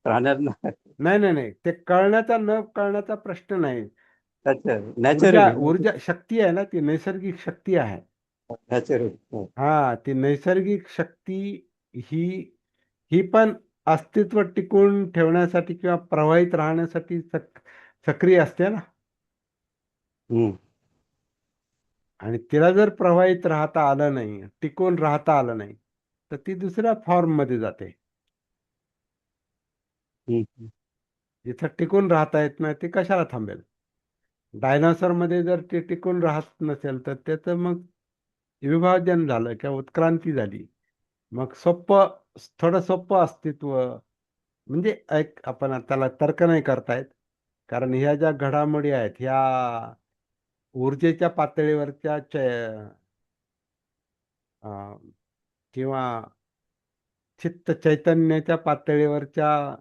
प्राण्यांना. नाही नाही नाही, ते कळण्याचा न कळण्याचा प्रश्न नाही. अच्छा. ऊर्जा नॅचरली. ऊर्जा शक्ती आहे ना, ती नैसर्गिक शक्ती आहे. नॅचरली. हा, ती नैसर्गिक शक्ती ही ही पण अस्तित्व टिकून ठेवण्यासाठी किंवा प्रवाहित राहण्यासाठी सक्रिय असते ना. हम्म. आणि तिला जर प्रवाहित राहता आलं नाही, टिकून राहता आलं नाही, तर ती दुसऱ्या फॉर्म मध्ये जाते. हम्म. जिथं टिकून राहता येत नाही, ती कशाला थांबेल? डायनासोर मध्ये जर ते टिकून राहत नसेल, तर त्याचं मग विभाजन झालं किंवा उत्क्रांती झाली. मग थोडं सोपं अस्तित्व, म्हणजे एक आपण त्याला तर्क नाही करतायत. कारण ह्या ज्या घडामोडी आहेत, ह्या ऊर्जेच्या पातळीवरच्या अं, किंवा चित्त चैतन्याच्या पातळीवरच्या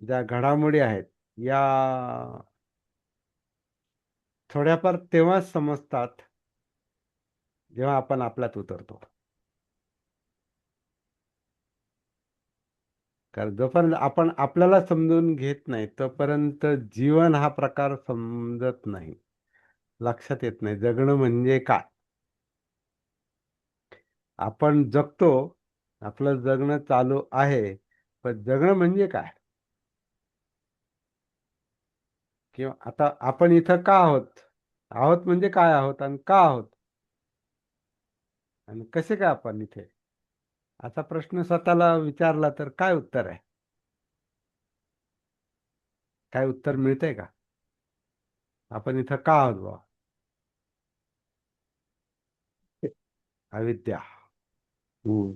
ज्या घडामोडी आहेत, या थोड्याफार तेव्हाच समजतात जेव्हा आपण आपल्यात उतरतो. कारण जोपर्यंत आपण आपल्याला समजून घेत नाही तोपर्यंत जीवन हा प्रकार समजत नाही, लक्षात येत नाही जगणं म्हणजे काय. आपण जगतो, आपलं जगणं चालू आहे, पण जगणं म्हणजे काय? किंवा आता आपण इथं का आहोत? आहोत म्हणजे काय आहोत आणि का आहोत आणि कसे काय आपण इथे? असा प्रश्न स्वतःला विचारला तर काय उत्तर आहे? काय उत्तर मिळतंय का? आपण इथं का आहोत बा? अविद्या. हम्म.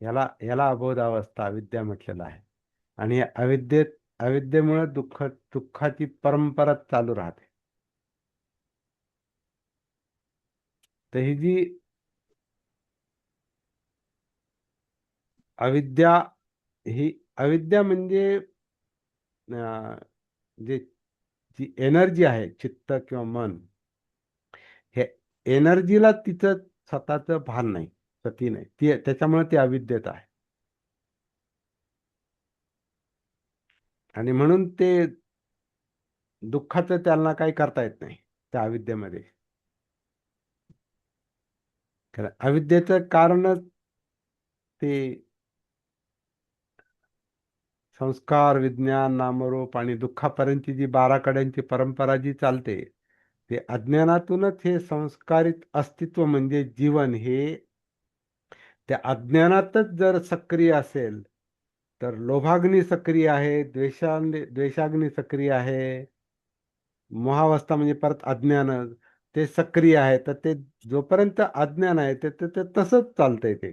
याला याला अबोध अवस्था अविद्या म्हटलेलं आहे. आणि या अविद्येमुळे दुःखाची परंपरा चालू राहते. तर ही जी अविद्या, ही अविद्या म्हणजे अं, जे जी एनर्जी आहे, चित्त किंवा मन, हे एनर्जीला तिचं स्वतःच भान नाही, सती नाही, ती त्याच्यामुळे ती अविद्येत आहे. आणि म्हणून ते दुःखाचं त्यांना काही करता येत नाही त्या अविद्येमध्ये. कारण अविद्येचं कारणच ते संस्कार, विज्ञान, नामरूप आणि दुःखापर्यंतची जी 12 कड्यांची परंपरा जी चालते, ते अज्ञानातूनच हे संस्कारित अस्तित्व म्हणजे जीवन हे त्या अज्ञानातच जर सक्रिय असेल तर लोभाग्नी सक्रिय आहे, द्वेषाग्नी सक्रिय आहे, मोहावस्था म्हणजे परत अज्ञान ते सक्रिय आहे. तर ते जोपर्यंत अज्ञान आहे ते तसंच चालतंय ते.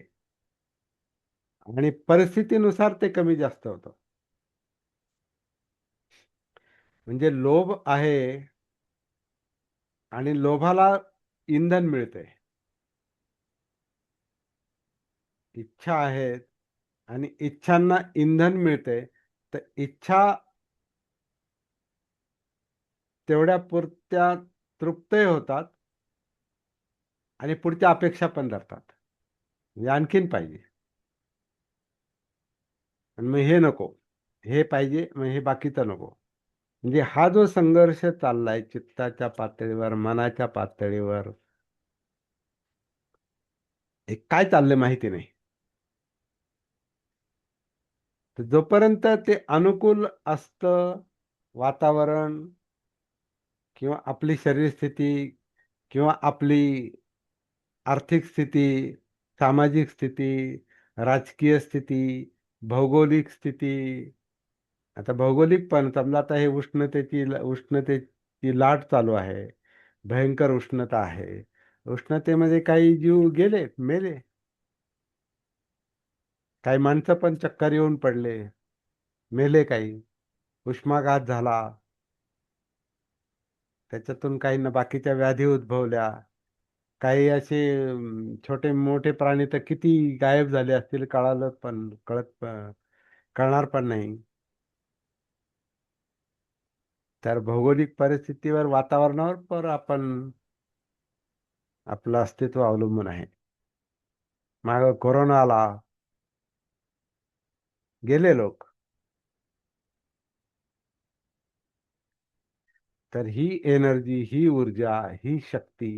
आणि परिस्थितीनुसार ते कमी जास्त होतं. म्हणजे लोभ आहे आणि लोभाला इंधन मिळते. इच्छा आहेत आणि इच्छांना इंधन मिळते. तर इच्छा तेवढ्या पुरत्या तृप्तही होतात आणि पुढच्या अपेक्षा पण धरतात. म्हणजे आणखीन पाहिजे आणि मग हे नको, हे पाहिजे मग हे बाकीचं नको. म्हणजे हा जो संघर्ष चाललाय चित्ताच्या पातळीवर, मनाच्या पातळीवर, हे काय चाललंय माहिती नाही. तर जोपर्यंत ते अनुकूल असतं वातावरण किंवा आपली शरीर स्थिती किंवा आपली आर्थिक स्थिती, सामाजिक स्थिती, राजकीय स्थिती, भौगोलिक स्थिती. आता भौगोलिक पण समजा आता हे उष्णतेची लाट चालू आहे, भयंकर उष्णता आहे. उष्णतेमध्ये काही जीव गेले, मेले. काही माणसं पण चक्कर येऊन पडले, मेले काही. उष्माघात झाला, त्याच्यातून काही ना बाकीच्या व्याधी उद्भवल्या. काही असे छोटे मोठे प्राणी तर किती गायब झाले असतील, कळणार पण नाही. तर भौगोलिक परिस्थितीवर, वातावरणावर पण आपलं अस्तित्व अवलंबून आहे. माग कोरोना आला, गेले लोक. तर ही एनर्जी, ही ऊर्जा, ही शक्ती,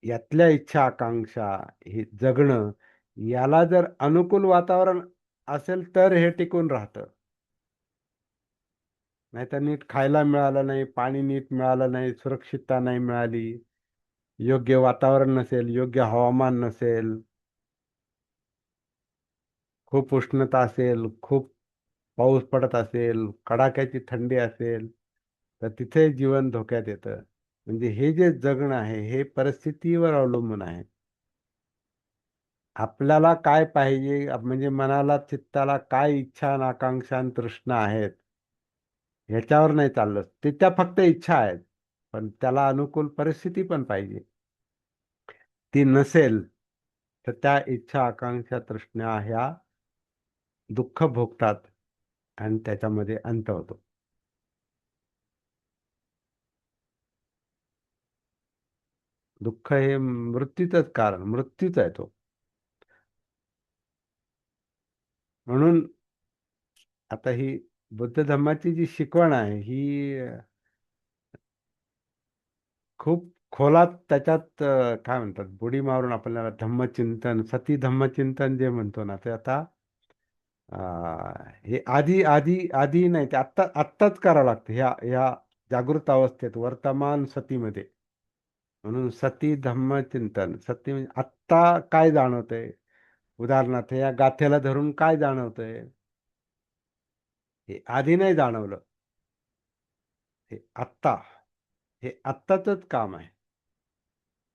यातल्या इच्छा आकांक्षा, हे जगणं, याला जर अनुकूल वातावरण असेल तर हे टिकून राहतं. नाहीतर नीट खायला मिळालं नाही, पाणी नीट मिळालं नाही, सुरक्षितता नाही मिळाली, योग्य वातावरण नसेल, योग्य हवामान नसेल, खूप उष्णता असेल, खूप पाऊस पडत असेल, कडाक्याची थंडी असेल, तर तिथे जीवन धोक्यात येतं. म्हणजे हे जे जगणं आहे हे परिस्थितीवर अवलंबून आहे. आपल्याला काय पाहिजे, म्हणजे मनाला, चित्ताला काय इच्छा आणि आकांक्षा आणि तृष्णा आहेत, ह्याच्यावर नाही चाललं. ते त्या फक्त इच्छा आहेत, पण त्याला अनुकूल परिस्थिती पण पाहिजे. ती नसेल तर त्या इच्छा आकांक्षा तृष्णा ह्या दुःख भोगतात आणि त्याच्यामध्ये अंत होतो. दुःख हे मृत्यूचंच कारण, मृत्यूच आहे तो. म्हणून आता ही बुद्ध धम्माची जी शिकवण आहे ही खूप खोलात त्याच्यात काय म्हणतात, बुडी मारून आपल्याला धम्मचिंतन, सती धम्मचिंतन जे म्हणतो ना, ते आता हे आधी आधी आधी नाही, ते आत्ताच करावं लागतं ह्या जागृत अवस्थेत, वर्तमान सतीमध्ये. म्हणून सती धम्मचिंतन, सती म्हणजे आत्ता काय जाणवतंय. उदाहरणार्थ या गाथेला धरून काय जाणवतंय, हे आधी नाही जाणवलं. हे आत्ता, हे आत्ताच काम आहे.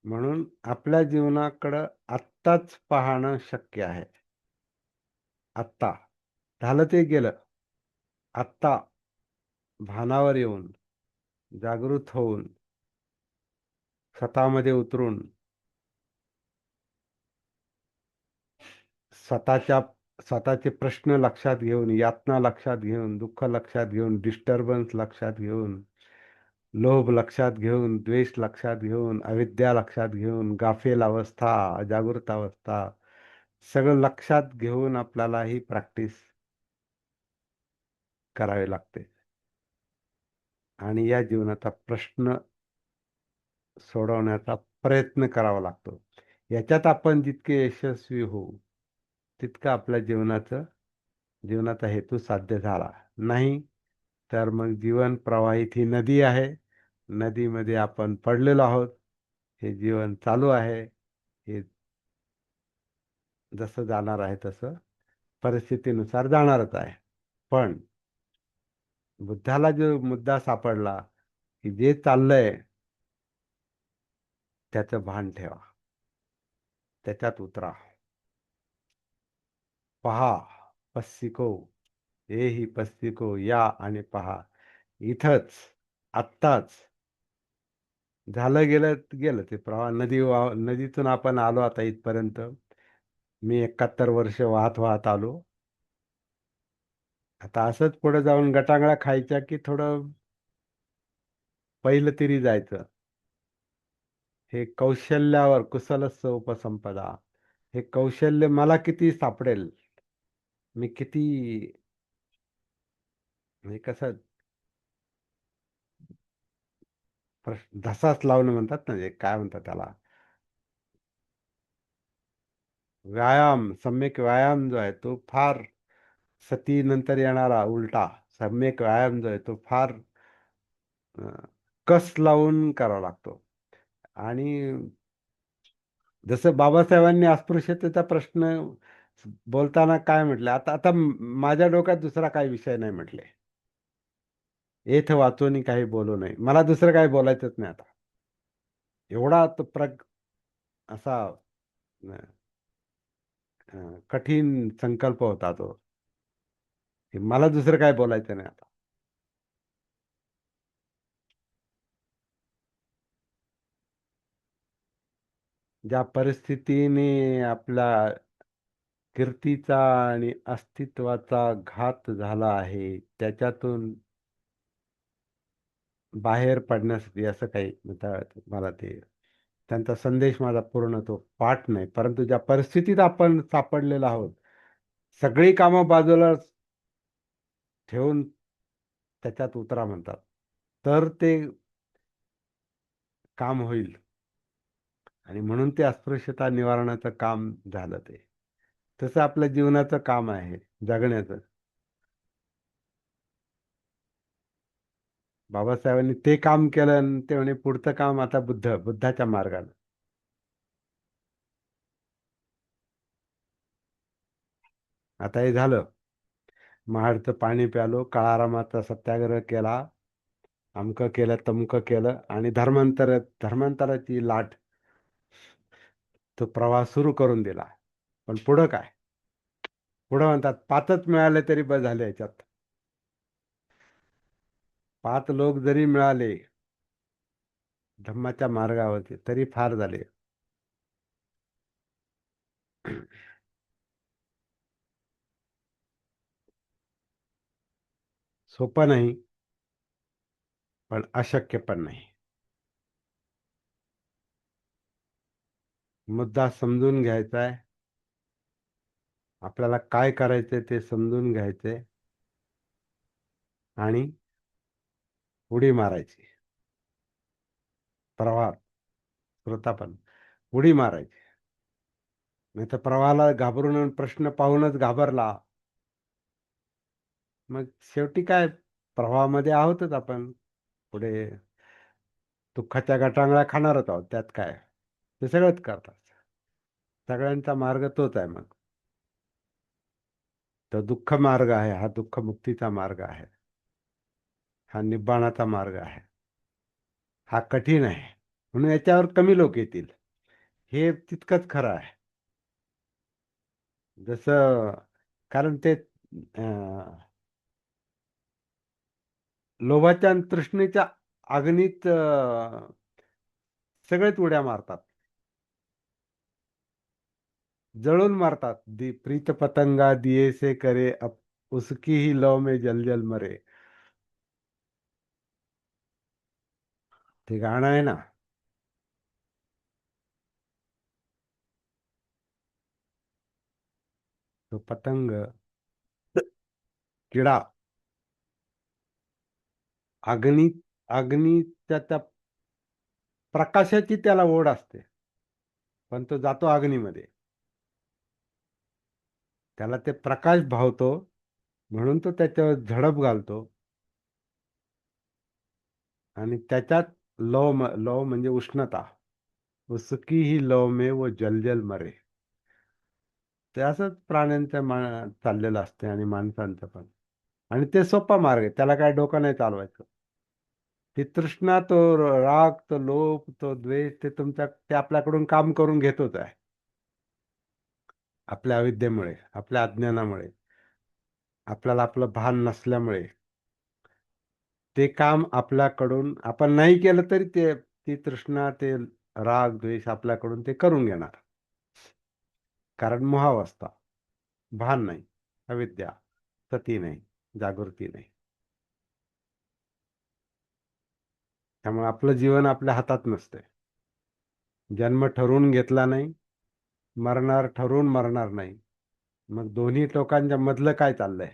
म्हणून आपल्या जीवनाकडं आत्ताच पाहणं शक्य आहे. आत्ता झालं ते गेलं. आत्ता भानावर येऊन, जागृत होऊन, स्वतःमध्ये उतरून, स्वतःच्या स्वतःचे प्रश्न लक्षात घेऊन, यातना लक्षात घेऊन, दुःख लक्षात घेऊन, डिस्टर्बन्स लक्षात घेऊन, लोभ लक्षात घेऊन, द्वेष लक्षात घेऊन, अविद्या लक्षात घेऊन, गाफेल अवस्था, अजागृत अवस्था, सगळं लक्षात घेऊन आपल्याला ही प्रॅक्टिस करावी लागते. आणि या जीवनाचा प्रश्न सोडवण्याचा प्रयत्न करावा लागतो. याच्यात आपण जितके यशस्वी होऊ, तितकं आपल्या जीवनाचा हेतू साध्य झाला. नाही तर मग जीवन प्रवाहित ही नदी आहे. नदीमध्ये आपण पडलेलो आहोत. हे जीवन चालू आहे. हे जसं जाणार आहे तसं परिस्थितीनुसार जाणारच आहे. पण बुद्धाला जो मुद्दा सापडला, की जे चाललंय त्याचं भान ठेवा, त्याच्यात उतरा, पहा, पस्सिको, हे ही पस्सिको, या आणि पहा. इथंच, आत्ताच झालं गेलं गेलं ते प्रवाह. नदीतून आपण आलो आता इथपर्यंत. मी 71 वर्ष वाहत वाहत आलो. आता असंच पुढे जाऊन गटांगळा खायच्या की थोडं पहिलं तरी जायचं. हे कौशल्यावर कुशलस्य उपसंपदा. हे कौशल्य मला किती सापडेल, मी किती, म्हणजे कसं धसाच लावणं म्हणतात ना, जे काय म्हणतात त्याला, व्यायाम, सम्यक व्यायाम जो आहे तो फार, सती नंतर येणारा उलटा सम्यक व्यायाम जो आहे तो फार कस लावून करावा लागतो. आणि जसं बाबासाहेबांनी अस्पृश्यतेचा प्रश्न बोलताना काय म्हटलं, आता आता माझ्या डोक्यात दुसरा काही विषय नाही म्हटले. येथ वाचून काही बोलू नये, मला दुसरं काही बोलायचंच नाही आता. एवढा तो असा कठीण संकल्प होता तो, की मला दुसरं काय बोलायचं नाही आता. ज्या परिस्थितीने आपल्या कीर्तीचा आणि अस्तित्वाचा घात झाला आहे, त्याच्यातून बाहेर पडण्यासाठी असं काही म्हणतात मला, ते त्यांचा संदेश माझा पूर्ण तो पाठ नाही, परंतु ज्या परिस्थितीत आपण सापडलेलो आहोत, सगळी कामं बाजूला ठेवून त्याच्यात उतरा म्हणतात, तर ते काम होईल. आणि म्हणून ते अस्पृश्यता निवारणाचं काम झालं ते. तसं आपल्या जीवनाचं काम आहे, जगण्याचं. बाबासाहेबांनी ते काम केलं आणि ते म्हणे पुढचं काम आता बुद्धाच्या मार्गाने. आता हे झालं, महाडचं पाणी प्यालो, काळारामाचा सत्याग्रह केला, अमकं केलं तमकं केलं, आणि धर्मांतराची लाट, तो प्रवास सुरू करून दिला. पण पुढं काय? पुढं म्हणतात 5च मिळाले तरी बस झाले. याच्यात 5 लोक जरी मिळाले धम्माच्या मार्गावरती तरी फार झाले. सोपं नाही, पण अशक्य पण नाही. मुद्दा समजून घ्यायचा आहे. आपल्याला काय करायचंय ते समजून घ्यायचंय आणि उडी मारायची. प्रवाहात, स्रोतापण उडी मारायची. नाही तर प्रवाहाला घाबरून आणि प्रश्न पाहूनच घाबरला, मग शेवटी काय, प्रवाहामध्ये आहोतच आपण. पुढे दुःखाच्या गटांगळ्या खाणारच आहोत, त्यात काय. ते सगळंच करतात. सगळ्यांचा मार्ग तोच आहे मग. तो दुःख मार्ग आहे, हा दुःख मुक्तीचा मार्ग आहे, हा निब्बाणाचा मार्ग आहे. हा कठीण आहे, म्हणून याच्यावर कमी लोक येतील, हे तितकंच खरं आहे. जसं, कारण ते लोभाच्या आणि तृष्णेच्या अग्नीत सगळेच उड्या मारतात, जळून मारतात. प्रीत पतंगा दिये से करे उसकी ही लव में जल जल मरे. ते गाणं आहे ना. तो पतंग, किडा, अग्नी, अग्नीच्या त्या प्रकाशाची त्याला ओढ असते, पण तो जातो अग्नीमध्ये. त्याला ते प्रकाश भावतो, म्हणून तो त्याच्यावर झडप घालतो. आणि त्याच्यात लव म्हणजे उष्णता. उसकी ही लव में वो जल जल मरे. ते असंच प्राण्यांचं चाललेलं असते आणि माणसांचं पण. आणि ते सोपा मार्ग आहे, त्याला काय डोकं नाही चालवायचं. ती तृष्णा, तो राग, तो लोभ, तो द्वेष, ते आपल्याकडून काम करून घेतोच आहे. आपल्या अविद्येमुळे, आपल्या अज्ञानामुळे, आपल्याला आपलं भान नसल्यामुळे ते काम आपल्याकडून आपण नाही केलं तरी ती तृष्णा, ते राग द्वेष आपल्याकडून ते करून घेणार. कारण मोहावस्था, भान नाही, अविद्या, सती नाही, जागृती नाही. त्यामुळे आपलं जीवन आपल्या हातात नसते. जन्म ठरवून घेतला नाही, मरणार ठरवून मरणार नाही. मग दोन्ही टोकांच्या मधलं काय चाललंय?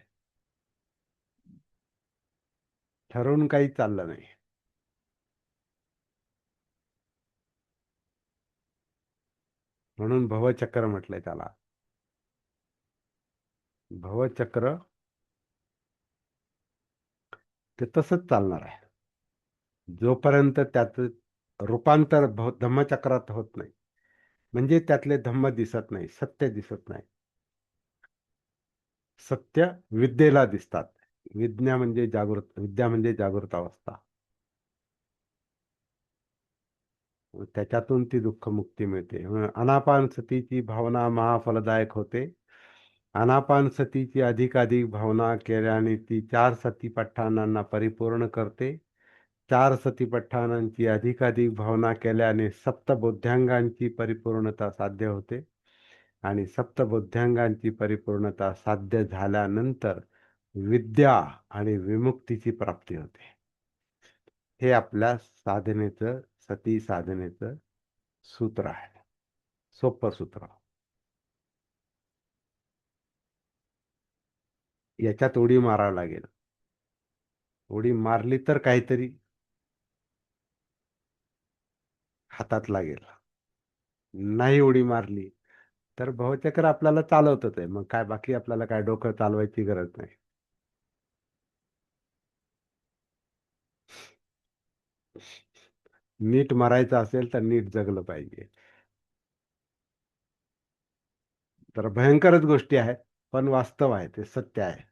ठरवून काही चाललं नाही. म्हणून भवचक्र म्हटलंय त्याला. भवचक्र ते तसंच चालणार आहे, जोपर्यंत त्याचं रूपांतर धम्मचक्रात होत नाही. म्हणजे त्यातले धम्म दिसत नाही, सत्य दिसत नाही. सत्य विद्येला दिसतात. विद्या म्हणजे जागृत अवस्था. त्याच्यातून ती दुःख मुक्ती मिळते. अनापान सतीची भावना महाफलदायक होते. अनापान सतीची अधिकाधिक भावना केल्याने ती चार सतीपट्ठाणांना परिपूर्ण करते. चार सतीपट्ठाणांची अधिकाधिक भावना केल्याने सप्तबुद्ध्यांगांची परिपूर्णता साध्य होते. आणि सप्तबुद्ध्यांगांची परिपूर्णता साध्य झाल्यानंतर विद्या आणि विमुक्तीची प्राप्ती होते. हे आपल्या साधनेचं, सती साधनेचं सूत्र आहे, सोपं सूत्र. याच्यात उडी मारावी लागेल. उडी मारली तर काहीतरी हातात लागेल. नाही उडी मारली तर भवचक्र आपल्याला चालवतच आहे. मग काय, बाकी आपल्याला काय डोकं चालवायची गरज नाही. नीट मरायचं असेल तर नीट जगलं पाहिजे. तर भयंकरच गोष्टी आहेत, पण वास्तव आहे, ते सत्य आहे.